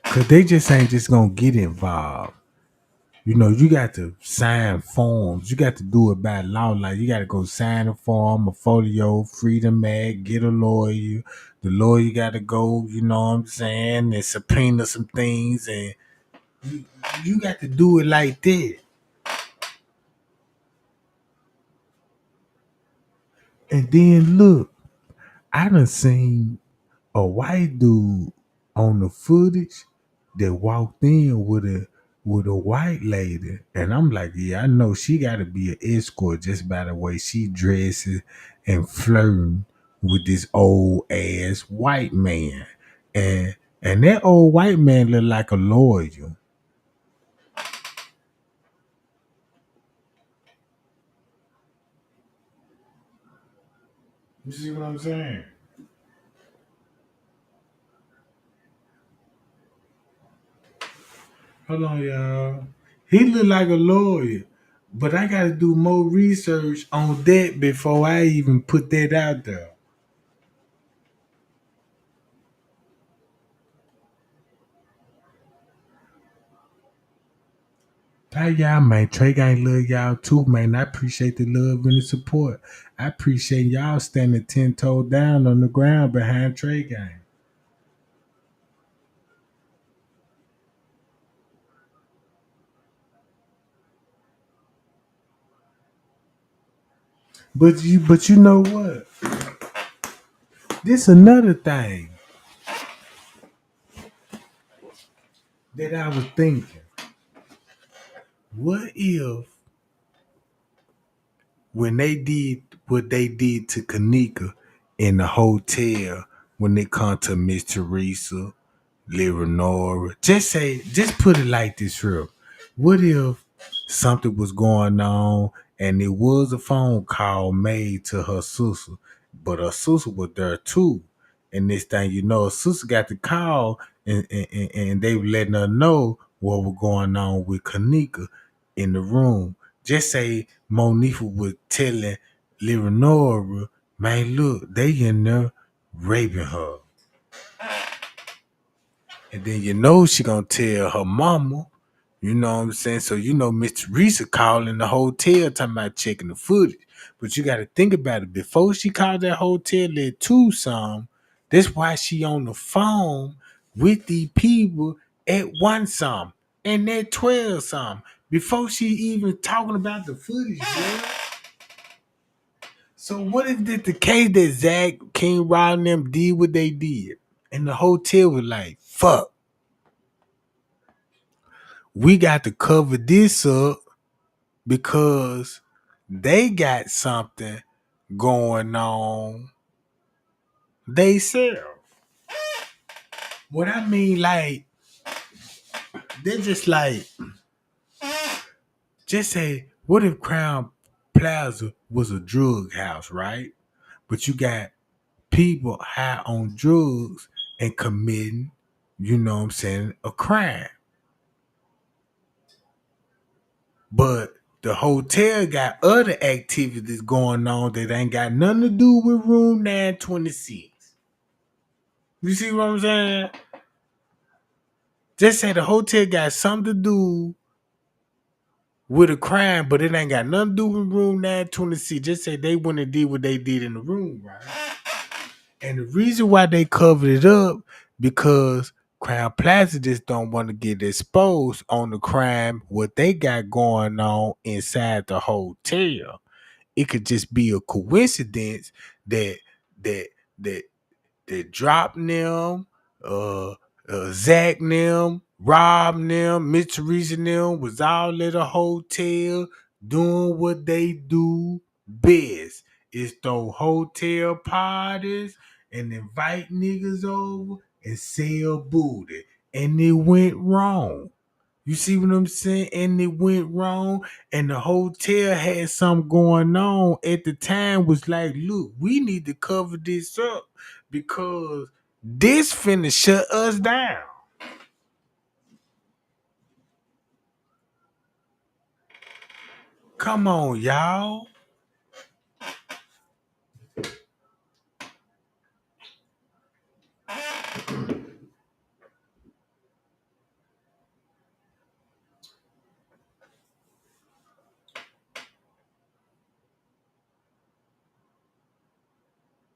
A: cause they just ain't just gonna get involved. You know, you got to sign forms. You got to do it by law. Like you got to go sign a form, a folio, Freedom Act, get a lawyer. The lawyer got to go. You know what I'm saying? And subpoena some things, and you, you got to do it like that. And then look, I done seen a white dude on the footage that walked in with a white lady, and I'm like, yeah, I know she got to be an escort just by the way she dresses and flirting with this old ass white man, and that old white man look like a lawyer. You see what I'm saying? Hold on, y'all. He look like a lawyer, but I gotta do more research on that before I even put that out there. Hey y'all, man. Trey Gang love y'all too, man. I appreciate the love and the support. I appreciate y'all standing 10 toe down on the ground behind Trey Gang. But you know what? This another thing that I was thinking. What if when they did what they did to Kenneka in the hotel when they come to Miss Teresa, Leonora, just put it like this real. What if something was going on and it was a phone call made to her sister, but her sister was there too. And this thing, her sister got the call and they were letting her know what was going on with Kenneka in the room. Just say Monifa was telling Leonora, man, look, they in there raping her. And then she gonna tell her mama, you know what I'm saying? So Miss Teresa calling the hotel talking about checking the footage. But you gotta think about it. Before she called that hotel at Tucson, that's why she on the phone with the people at one some and at 12 some. Before she even talking about the footage, girl. So what if the case that Zach, King Rod and them did what they did? And the hotel was like, fuck. We got to cover this up because they got something going on they self. What I mean, like, they're just like, just say, what if Crown Plaza was a drug house, right? But you got people high on drugs and committing, a crime. But the hotel got other activities going on that ain't got nothing to do with room 926. You see what I'm saying? Just say the hotel got something to do with a crime, but it ain't got nothing to do with room 926. Just say they wouldn't have did what they did in the room, right? And the reason why they covered it up because Crown Plaza just don't want to get exposed on the crime, what they got going on inside the hotel. It could just be a coincidence that that that that dropped them, uh, Zach them, Rob them, Miss Teresa them was all at a hotel doing what they do best. Is throw hotel parties and invite niggas over and sell booty. And it went wrong. You see what I'm saying? And it went wrong. And the hotel had something going on at the time was like, look, we need to cover this up because this finna shut us down. Come on, y'all.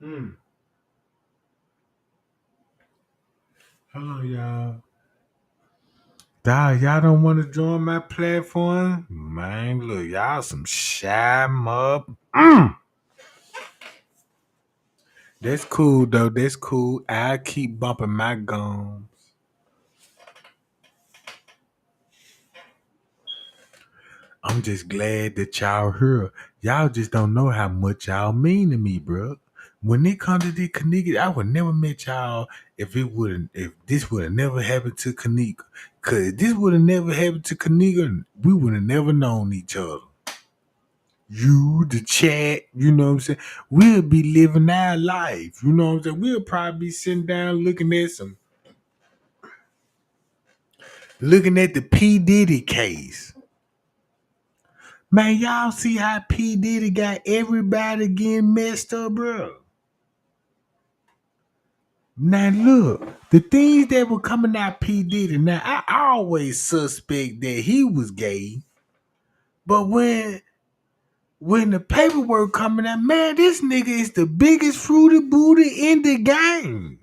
A: Hmm. Hold on, y'all. Y'all don't want to join my platform? Man, look, y'all some shy up. That's cool, though. That's cool. I keep bumping my gums. I'm just glad that y'all here. Y'all just don't know how much y'all mean to me, bro. When it comes to the Kenneka, I would never met y'all if this would have never happened to Kenneka. Cause if this would have never happened to Kenneka, we would have never known each other. You, the chat, you know what I'm saying? We'll be living our life. You know what I'm saying? We'll probably be sitting down looking at some looking at the P. Diddy case. Man, y'all see how P. Diddy got everybody getting messed up, bro. Now look, the things that were coming out P. Diddy, now I always suspect that he was gay. But when the paperwork coming out, man, this nigga is the biggest fruity booty in the game.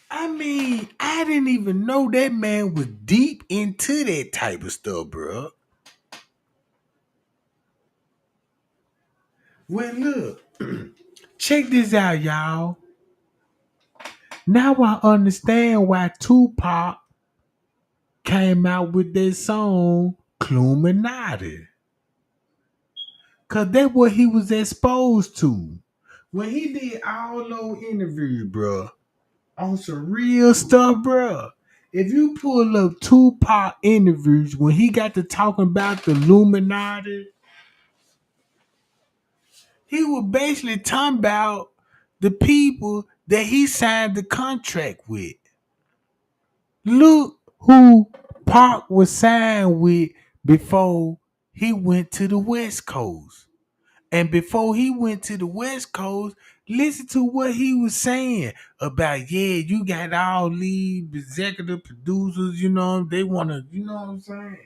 A: I mean, I didn't even know that man was deep into that type of stuff, bro. Well, look, check this out, y'all. Now I understand why Tupac came out with that song Illuminati. Cause that's what he was exposed to. When he did all those interviews, bro, on some real stuff, bro. If you pull up Tupac interviews when he got to talking about the Illuminati, he was basically talking about the people that he signed the contract with. Look who Pac was signed with before he went to the West Coast. And before he went to the West Coast, listen to what he was saying about, yeah, you got all these executive producers, they want to, you know what I'm saying?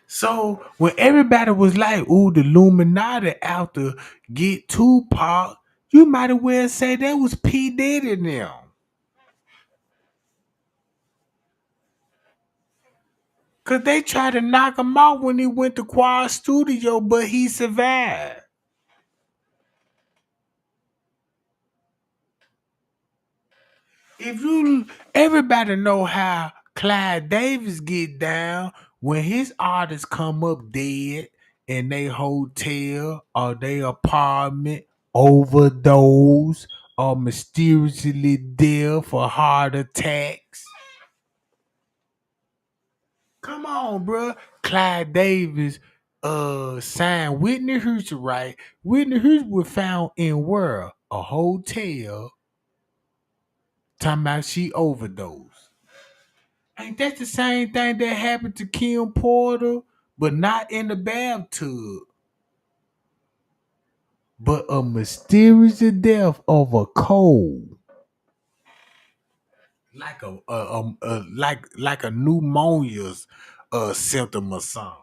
A: So when everybody was like, ooh, the Illuminati out to get Tupac, you might as well say that was P. Diddy now. Cause they tried to knock him out when he went to Quad Studio, but he survived. If you everybody know how Clyde Davis get down when his artists come up dead in their hotel or their apartment, overdose, or mysteriously dead for heart attacks. Come on, bro. Clyde Davis signed Whitney Houston, right? Whitney Houston was found in where? A hotel. Talking about she overdosed. Ain't that the same thing that happened to Kim Porter, but not in the bathtub? But a mysterious death of a cold, like like a pneumonia's symptom or something.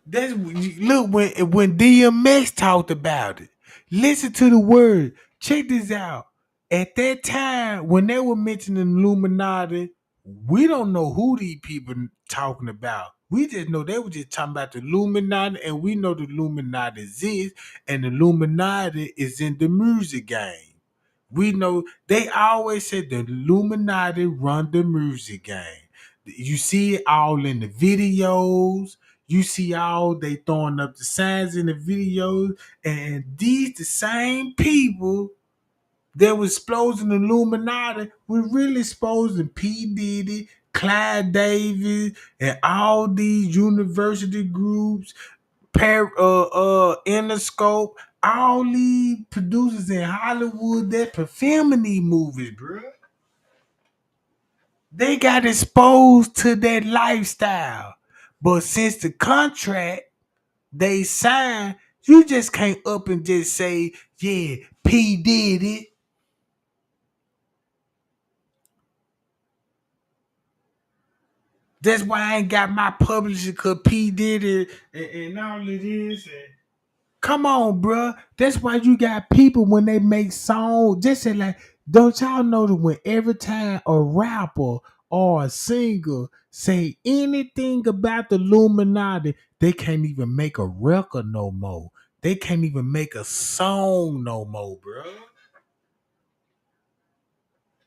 A: That's look when DMX talked about it. Listen to the word. Check this out. At that time, when they were mentioning Illuminati, we don't know who these people talking about. We just know they were just talking about the Illuminati, and we know the Illuminati exists, and the Illuminati is in the music game. We know they always said the Illuminati run the music game. You see it all in the videos. You see all they throwing up the signs in the videos, and these the same people that was exposing the Illuminati were really exposing P. Diddy, Clyde Davis, and all these university groups, Interscope, all these producers in Hollywood that filming these movies, bro. They got exposed to that lifestyle. But since the contract they signed, you just can't up and just say, yeah, P did it. That's why I ain't got my publisher cause P did it and all of this. Come on, bro. That's why you got people when they make songs, just say like, don't y'all know that when every time a rapper or a singer say anything about the Illuminati, they can't even make a record no more. They can't even make a song no more, bro.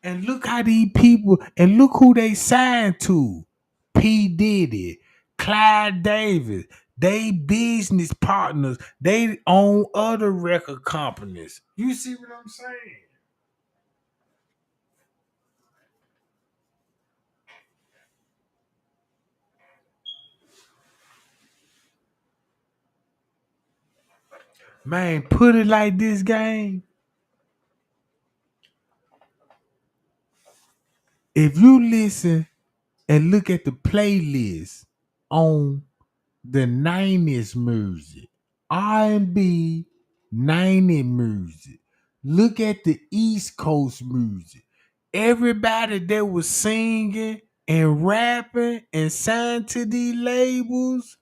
A: And look how these people, and look who they signed to. P. Diddy, Clyde Davis. They business partners. They own other record companies. You see what I'm saying? Man, put it like this, gang. If you listen and look at the playlist on the 90s music, R&B, 90s music, look at the East Coast music. Everybody that was singing and rapping and signed to these labels,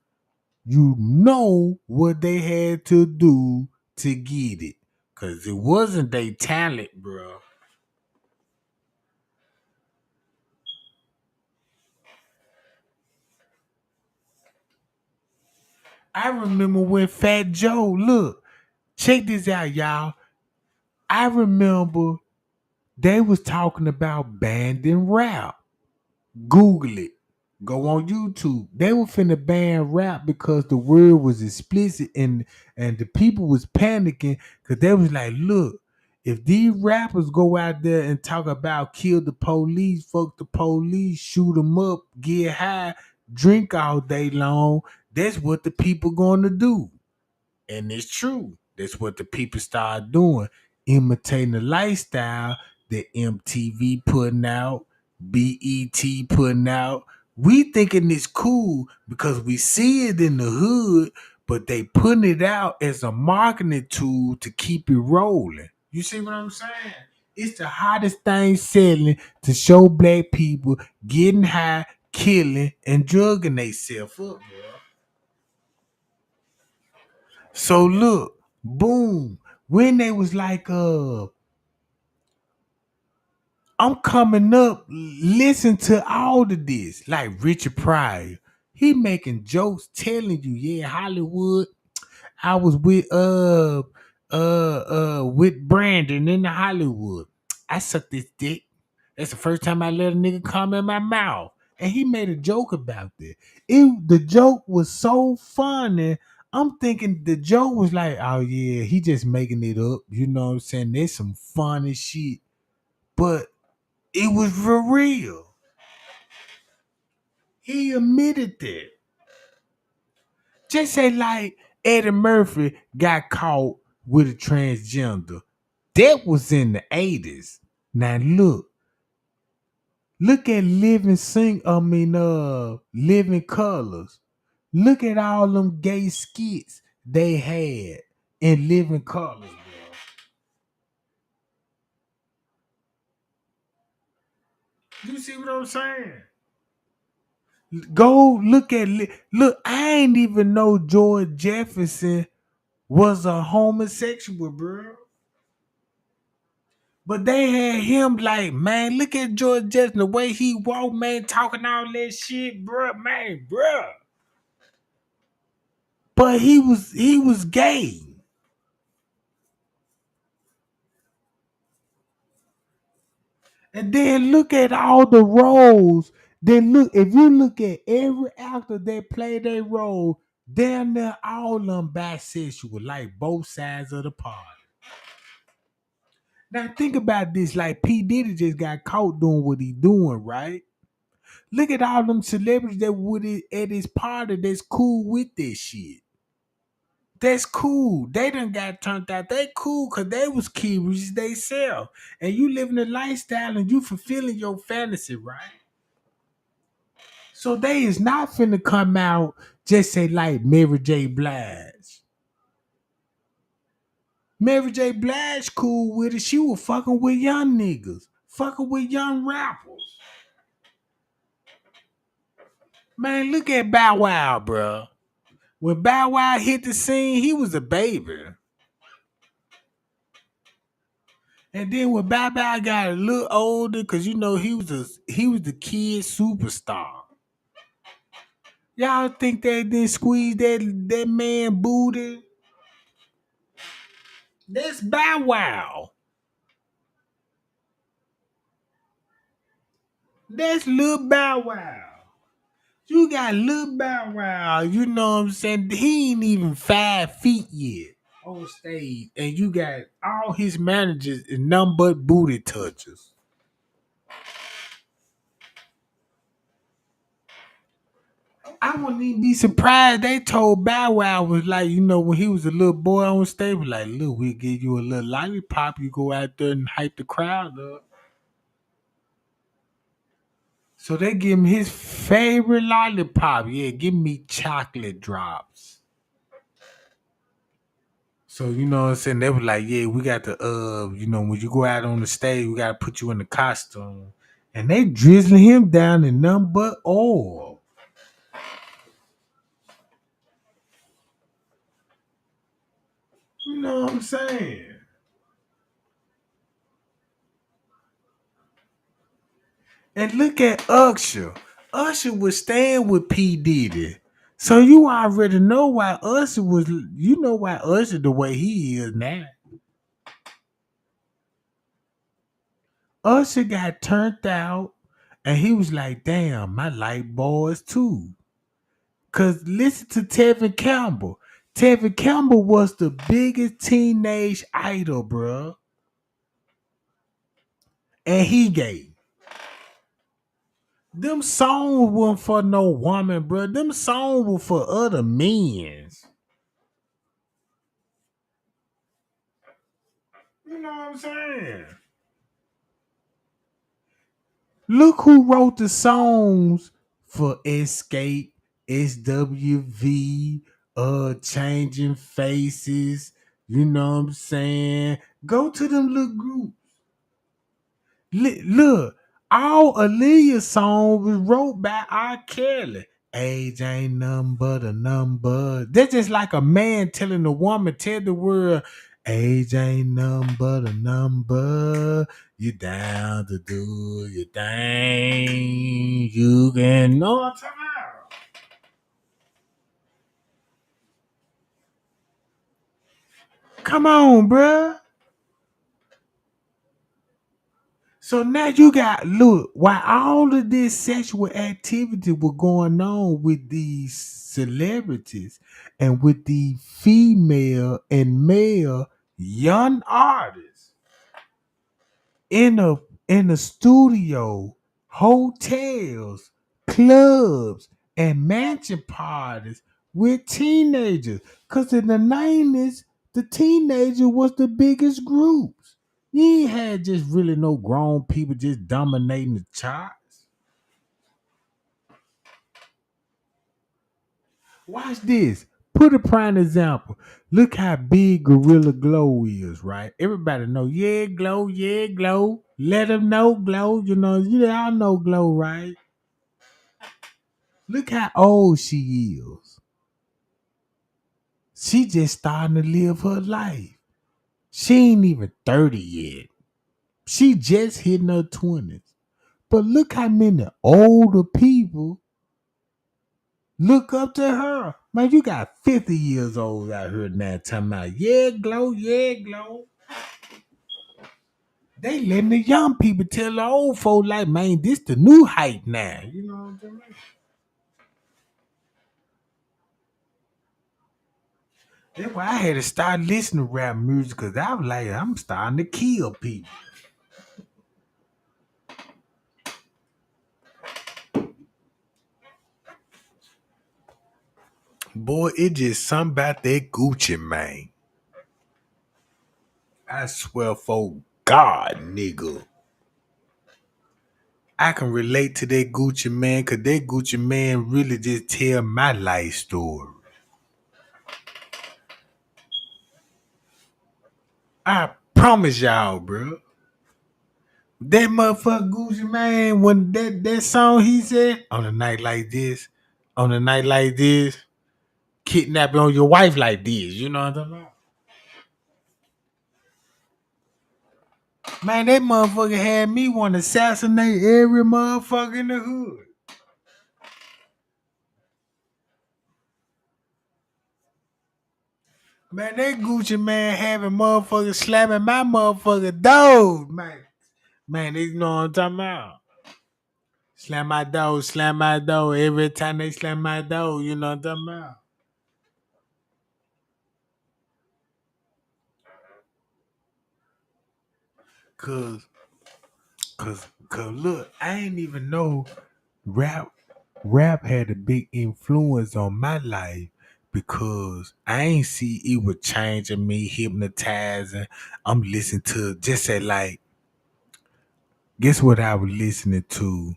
A: you know what they had to do to get it. Cause it wasn't their talent, bro. I remember when Fat Joe, look, check this out, y'all. I remember they was talking about banning rap. Google it. Go on YouTube. They were finna ban rap because the word was explicit and the people was panicking because they was like, look, if these rappers go out there and talk about kill the police, fuck the police, shoot them up, get high, drink all day long, that's what the people gonna do. And it's true. That's what the people start doing, imitating the lifestyle that MTV putting out, BET putting out. We thinking it's cool because we see it in the hood, but they putting it out as a marketing tool to keep it rolling. You see what I'm saying? It's the hottest thing selling to show black people getting high, killing, and drugging themselves up, bro. So look, boom. When they was like, I'm coming up, listen to all of this. Like Richard Pryor. He making jokes telling you, yeah, Hollywood. I was with Brandon in the Hollywood. I sucked this dick. That's the first time I let a nigga come in my mouth. And he made a joke about that. The joke was so funny. I'm thinking the joke was like, oh yeah, he just making it up. You know what I'm saying? There's some funny shit. But it was for real. He admitted that. Just say like Eddie Murphy got caught with a transgender. That was in the 80s. Now look at Living Colors. Look at all them gay skits they had in Living Colors, bro. You see what I'm saying? Go look at look. I ain't even know George Jefferson was a homosexual, bro. But they had him like, man, look at George Jefferson, the way he walked, man, talking all that shit, bro, man, bro. But he was gay. And then look at all the roles. Then look, if you look at every actor that played their role, damn near all of them bisexual, like both sides of the party. Now think about this, like P. Diddy just got caught doing what he doing, right? Look at all them celebrities that would at his party that's cool with this shit. That's cool. They done got turned out. They cool because they was curious they sell. And you living a lifestyle and you fulfilling your fantasy, right? So they is not finna come out just say like Mary J. Blige. Mary J. Blige cool with it. She was fucking with young niggas. Fucking with young rappers. Man, look at Bow Wow, bro. When Bow Wow hit the scene, he was a baby. And then when Bow Wow got a little older, cause you know he was the kid superstar. Y'all think they didn't squeeze that man booty? That's Bow Wow. That's Lil Bow Wow. You got Lil Bow Wow, you know what I'm saying? He ain't even 5 feet yet on stage. And you got all his managers and nothing but booty touchers. I wouldn't even be surprised. They told Bow Wow was like, when he was a little boy on stage, was like, look, we'll give you a little lollipop. You go out there and hype the crowd up. So they give him his favorite lollipop. Yeah, give me chocolate drops. So you know what I'm saying? They were like, yeah, we got the when you go out on the stage, we gotta put you in the costume. And they drizzling him down in nothing but oil. You know what I'm saying? And look at Usher. Usher was staying with P. Diddy. So you already know why Usher was, why Usher the way he is now. Usher got turned out and he was like, damn, my like boys too. Cause listen to Tevin Campbell. Tevin Campbell was the biggest teenage idol, bruh. And he gay. Them songs weren't for no woman, bruh. Them songs were for other men. You know what I'm saying? Look who wrote the songs for Escape, SWV, Changing Faces. You know what I'm saying? Go to them little groups. Look, all Aaliyah's songs was wrote by R. Kelly. Age ain't nothing but a number. That's just like a man telling a woman, tell the world, age ain't nothing but a number. You down to do your thing. You can know what I'm talking about. Come on, bruh. So now you got look while all of this sexual activity was going on with these celebrities and with the female and male young artists in a studio, hotels, clubs, and mansion parties with teenagers. Cause in the 90s, the teenager was the biggest groups. You ain't had just really no grown people just dominating the charts. Watch this. Put a prime example. Look how big Gorilla Glow is, right? Everybody know, yeah, Glow, yeah, Glow. Let them know, Glow. You all know Glow, right? Look how old she is. She just starting to live her life. She ain't even 30 yet. She just hitting her 20s. But look how many older people look up to her. Man, you got 50 years old out here now talking about, yeah, Glow, yeah, Glow. They letting the young people tell the old folk like, man, this the new hype now. You know what I'm saying? That's why I had to start listening to rap music because I was like, I'm starting to kill people. Boy, it just something about that Gucci, man. I swear for God, nigga. I can relate to that Gucci man because that Gucci man really just tell my life story. I promise y'all, bro. That motherfucker Gucci man, when that song he said, on a night like this, on a night like this, kidnapping on your wife like this, you know what I'm talking about? Man, that motherfucker had me want to assassinate every motherfucker in the hood. Man, that Gucci man having motherfuckers slamming my motherfucker door, man. Man, they know what I'm talking about. Slam my door. Every time they slam my door, you know what I'm talking about. Cause look, I ain't even know rap rap had a big influence on my life because I ain't see it was changing me, hypnotizing. I'm listening to just say like, guess what I was listening to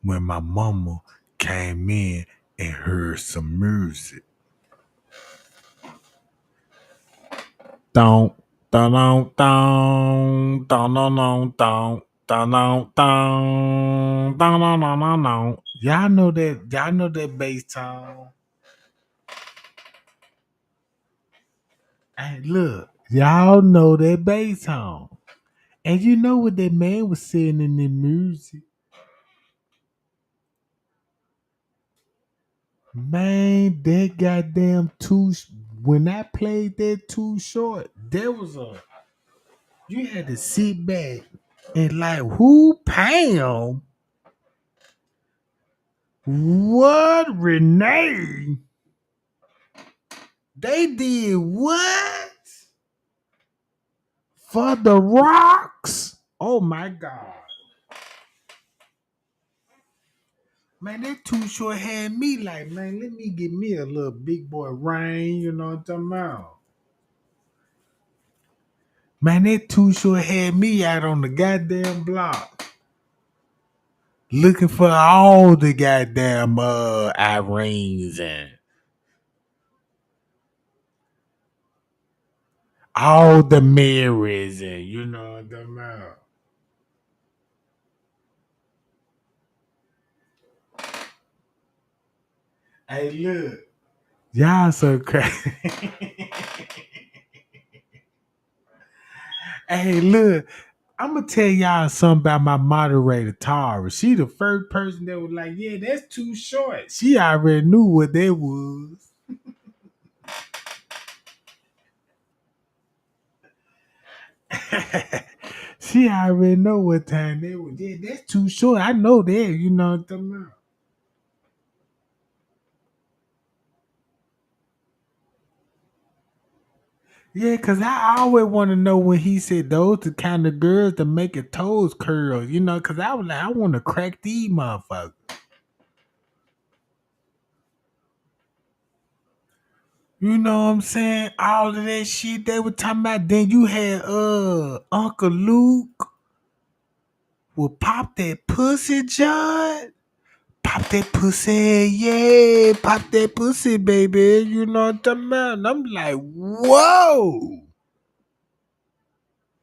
A: when my mama came in and heard some music. Don't, don't, don't, don't, don't, don't, don't. Dun, dun, dun, dun, dun, dun, dun, dun. Y'all know that. Y'all know that bass tone. Hey, look, y'all know that bass tone. And you know what that man was saying in the music? Man, that goddamn when I played that Too Short, there was you had to sit back and like, who Pam? What Renee? They did what? For the rocks? Oh my God. Man, that Too Short had me like, man, let me get me a little big boy rain, you know what I'm talking about? Man, that Too Short had me out on the goddamn block. Looking for all the goddamn Irenes and all the Marys and you know what I'm talking about. Hey, look. Y'all so crazy. Hey, look. I'm gonna tell y'all something about my moderator Tara. She the first person that was like, "Yeah, that's too short." She already knew what that was. She already know what time that was. Yeah, that's too short. I know that. You know what I'm talking about. Yeah, cause I always want to know when he said those the kind of girls that make your toes curl. You know, cause I was like, I want to crack these motherfuckers. You know what I'm saying? All of that shit they were talking about. Then you had Uncle Luke will pop that pussy, John. Pop that pussy, yeah. Pop that pussy, baby. You know what I'm talking about? And I'm like, whoa.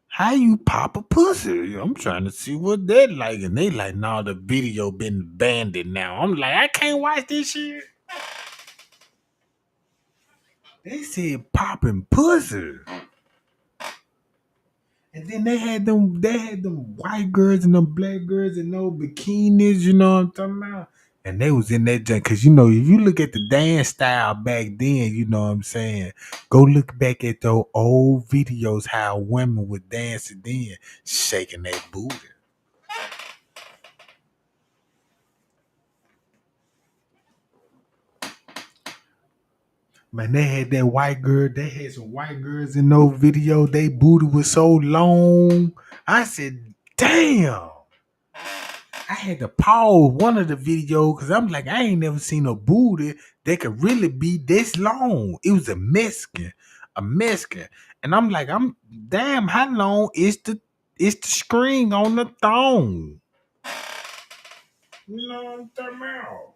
A: How you pop a pussy? I'm trying to see what they like. And they like, nah, the video been abandoned now. I'm like, I can't watch this shit. They said popping pussy. And then they had them white girls and them black girls and no bikinis, you know what I'm talking about? And they was in that junk. Cause you know, if you look at the dance style back then, you know what I'm saying? Go look back at those old videos how women would dance then, shaking that booty. Man, they had that white girl. They had some white girls in those videos. They booty was so long. I said, damn. I had to pause one of the videos because I'm like, I ain't never seen a booty that could really be this long. It was a Mexican, and I'm like, I'm damn. How long is the string on the thong? You know what I'm talking about?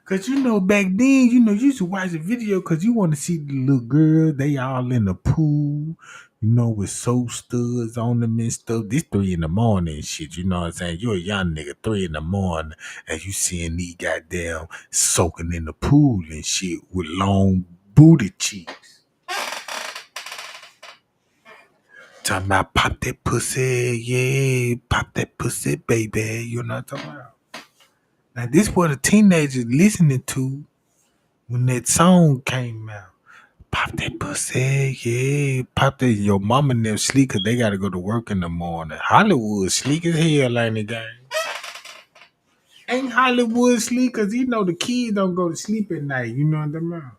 A: Cause you know back then, you know, you used to watch the video because you want to see the little girl. They all in the pool, you know, with soap studs on them and stuff. This 3 in the morning and shit, you know what I'm saying? You're a young nigga, 3 in the morning, and you seeing these goddamn soaking in the pool and shit with long booty cheeks. Talking about pop that pussy, yeah, pop that pussy, baby. You know what I'm talking about? Now this what a teenager listening to when that song came out. Pop that pussy, yeah. Pop that. Your mama and them sleep because they got to go to work in the morning. Hollywood sleek as hell, ain't it, gang? Ain't Hollywood sleek because you know the kids don't go to sleep at night. You know what I'm about?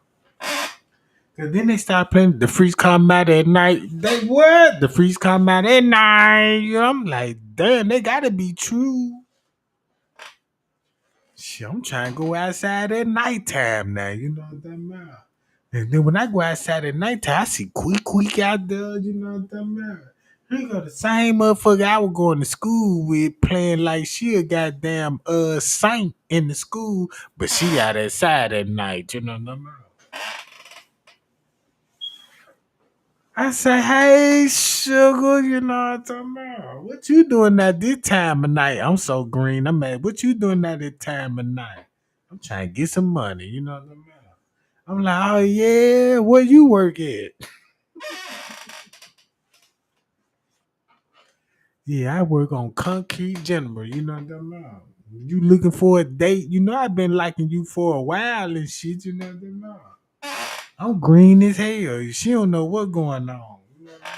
A: Cause then they start playing the freeze come out at night. They what? The freeze come out at night. I'm like, damn, they gotta be true. Shit, I'm trying to go outside at nighttime now. You know what I'm talking about? And then when I go outside at nighttime, I see Quick out there. You know what I'm talking about? He got the same motherfucker I was going to school with, playing like she a goddamn saint in the school, but she out outside at night. You know what I'm talking about? I say, hey, sugar, you know what I'm talking about? What you doing at this time of night? I'm so green. I'm mad. What you doing at this time of night? I'm trying to get some money, you know what I'm talking about? I'm like, oh yeah, where you work at? Yeah, I work on Concrete General, you know what I'm talking about? You looking for a date? You know I've been liking you for a while and shit, you know what I'm talking about? I'm green as hell. She don't know what's going on. You know what I'm saying?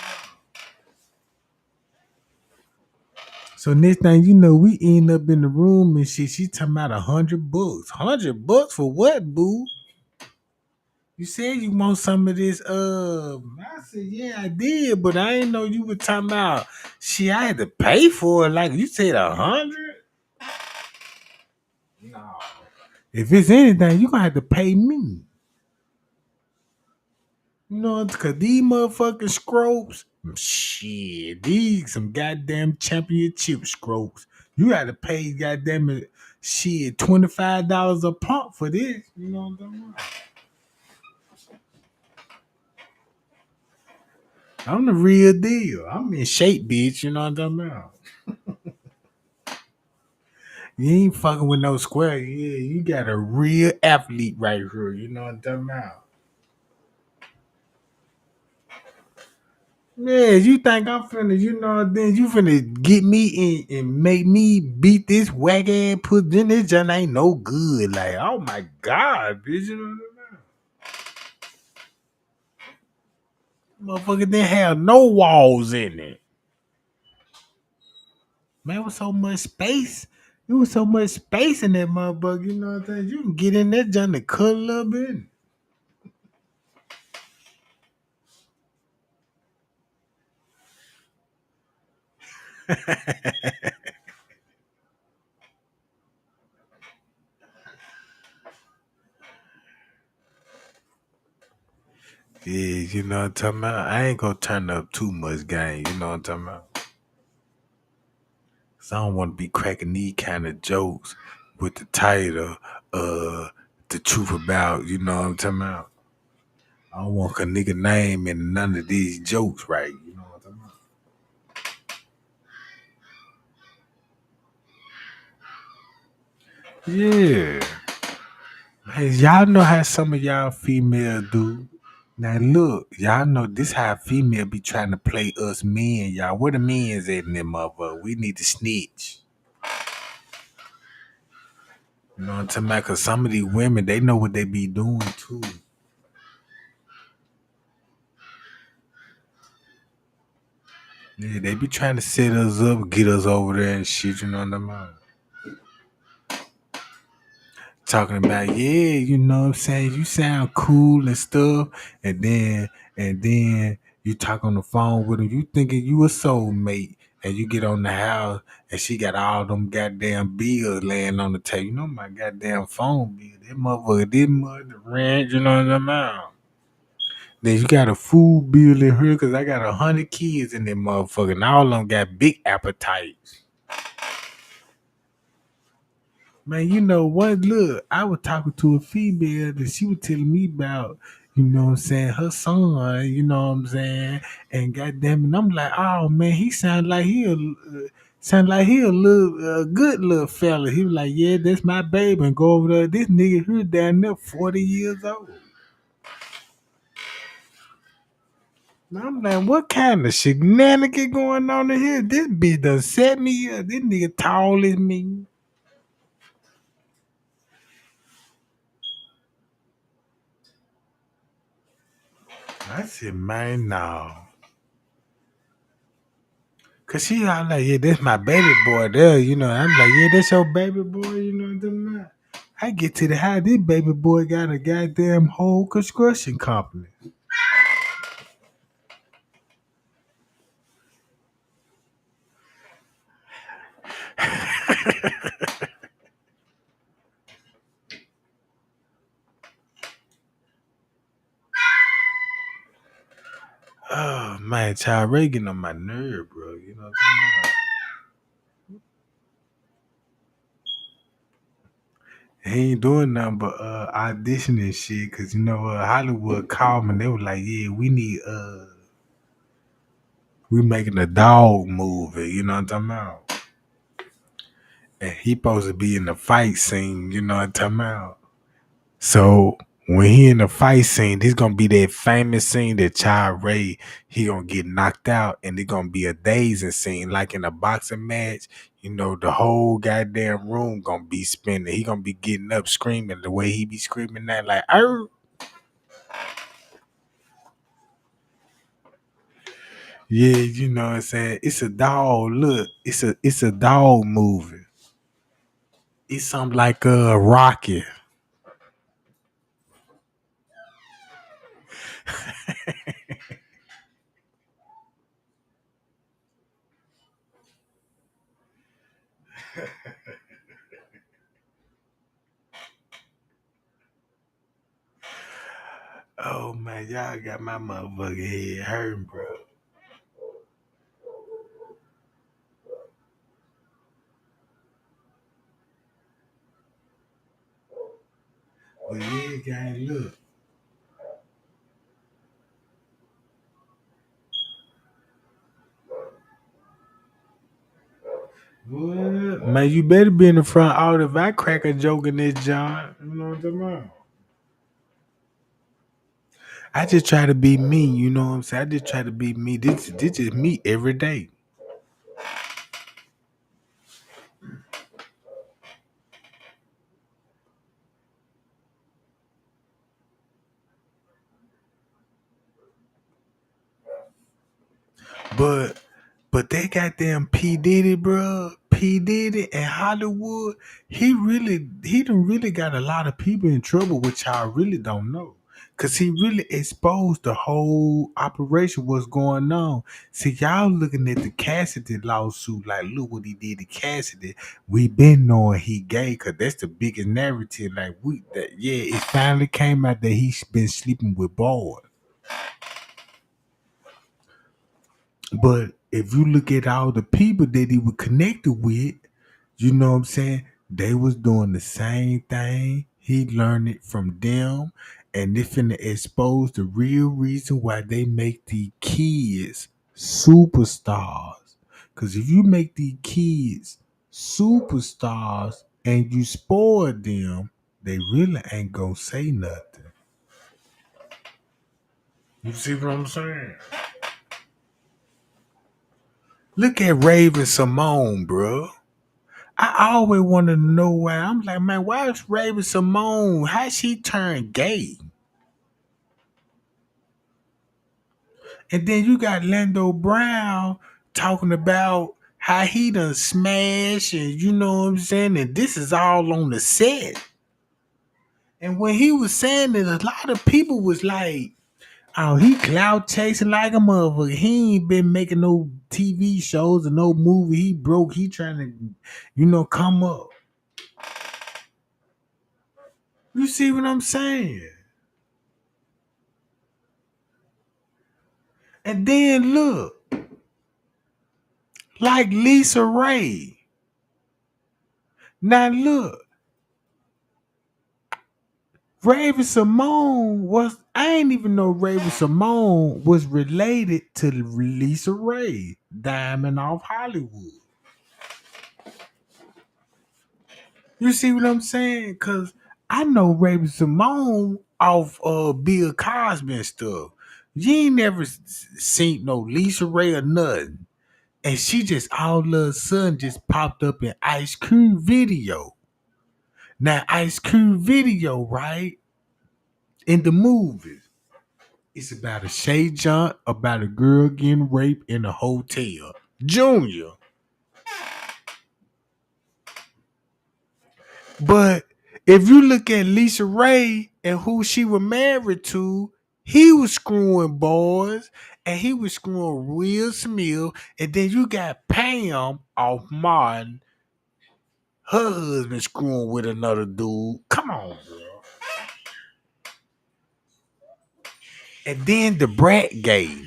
A: So next thing you know, we end up in the room and shit. She talking about $100. $100 for what, boo? You said you want some of this. I said, yeah, I did, but I didn't know you were talking about. Shit, I had to pay for it. Like you said, 100. No. If it's anything, you gonna have to pay me. You know, cause these motherfucking scropes, shit, these some goddamn championship scropes. You gotta pay goddamn it, shit, $25 a pump for this. You know what I'm talking about? I'm the real deal. I'm in shape, bitch. You know what I'm talking about? You ain't fucking with no square. Yeah, you got a real athlete right here. You know what I'm talking about? Yeah, you think I'm finna, you know, then you finna get me and make me beat this whack ass put then this just ain't no good. Like, oh my God, bitch, you know what I'm saying? Motherfucker didn't have no walls in it. Man, it was so much space. It was so much space in that motherfucker, you know what I'm saying? You can get in that joint to cut a little bit. Yeah, you know what I'm talking about? I ain't gonna turn up too much game, you know what I'm talking about? So I don't want to be cracking these kind of jokes with the title, uh, the truth about, you know what I'm talking about? I don't want a nigga name in none of these jokes, right? You know what I'm talking about? Yeah. Hey, y'all know how some of y'all females do. Now look, y'all know this how female be trying to play us men, y'all. Where the men's at in them motherfucker? We need to snitch. You know what I'm talking about? Cause some of these women, they know what they be doing too. Yeah, they be trying to set us up, get us over there and shit, you know what I'm talking about? Talking about, yeah, you know what I'm saying? You sound cool and stuff, and then you talk on the phone with them, you thinking you a soulmate, and you get on the house and she got all them goddamn bills laying on the table. You know my goddamn phone bill. That motherfucker, this mother, the rent, you know what I'm talking about? Then you got a food bill in here because I got 100 kids in that motherfucker, and all of them got big appetites. Man, you know what? Look, I was talking to a female that she was telling me about, you know what I'm saying, her son, you know what I'm saying, and goddamn it, I'm like, oh man, he sound like he a little good little fella. He was like, yeah, that's my baby, and go over there. This nigga here down there, 40 years old. Now I'm like, what kind of shenanigan going on in here? This bitch done set me up. This nigga tall as me. I said, man, no. Cause she all like, yeah, that's my baby boy there, you know. I'm like, yeah, that's your baby boy, you know what I'm talking about? I get to the house, this baby boy got a goddamn whole construction company. Oh man, Child Ray getting on my nerve, bro. You know what I'm talking about? He ain't doing nothing but auditioning shit. Cause you know Hollywood called me and they were like, yeah, we making a dog movie. You know what I'm talking about? And he supposed to be in the fight scene. You know what I'm talking about? So when he in the fight scene, this gonna be that famous scene that Child Ray, he gonna get knocked out, and it gonna be a dazing scene, like in a boxing match. You know, the whole goddamn room gonna be spinning. He gonna be getting up screaming the way he be screaming that, like, "Arr!" Yeah, you know what I'm saying? It's a dog. Look, it's a dog movie. It's something like a Rocky. Oh man, y'all got my motherfucking head hurting, bro. But yeah, gang, look. What? Man, you better be in the front out if I crack a joke in this job. You know what I'm talking about? I just try to be me, you know what I'm saying? I just try to be me. This is me every day. But that goddamn P. Diddy, bro. P. Diddy and Hollywood, he done really got a lot of people in trouble, which I really don't know. Cause he really exposed the whole operation, what's going on. See, y'all looking at the Cassidy lawsuit, like, look what he did to Cassidy. We been knowing he gay, cause that's the biggest narrative. Like, yeah, it finally came out that he's been sleeping with boys. But if you look at all the people that he was connected with, you know what I'm saying? They was doing the same thing. He learned it from them, and they finna expose the real reason why they make the kids superstars. Cause if you make the kids superstars and you spoil them, they really ain't gonna say nothing. You see what I'm saying? Look at Raven Simone, bro. I always wanted to know why. I'm like, man, why is Raven Simone? How she turned gay? And then you got Lando Brown talking about how he done smash, and you know what I'm saying? And this is all on the set. And when he was saying it, a lot of people was like, oh, he clout chasing like a motherfucker. He ain't been making no TV shows or no movie. He broke. He trying to, come up. You see what I'm saying? And then look, like Lisa Ray. Now look, Raven Simone was, I ain't even know Raven Simone was related to Lisa Ray, Diamond off Hollywood. You see what I'm saying? Cause I know Raven Simone off Bill Cosby and stuff. You ain't never seen no Lisa Ray or nothing. And she just all of a sudden just popped up in Ice Cube video. Now, Ice Cube video, right? In the movies, it's about a Shay Jump, about a girl getting raped in a hotel. Junior. But if you look at Lisa Ray and who she was married to, he was screwing boys and he was screwing Will Smith. And then you got Pam off Martin, her husband screwing with another dude. Come on, bro. And then the Brat Gate.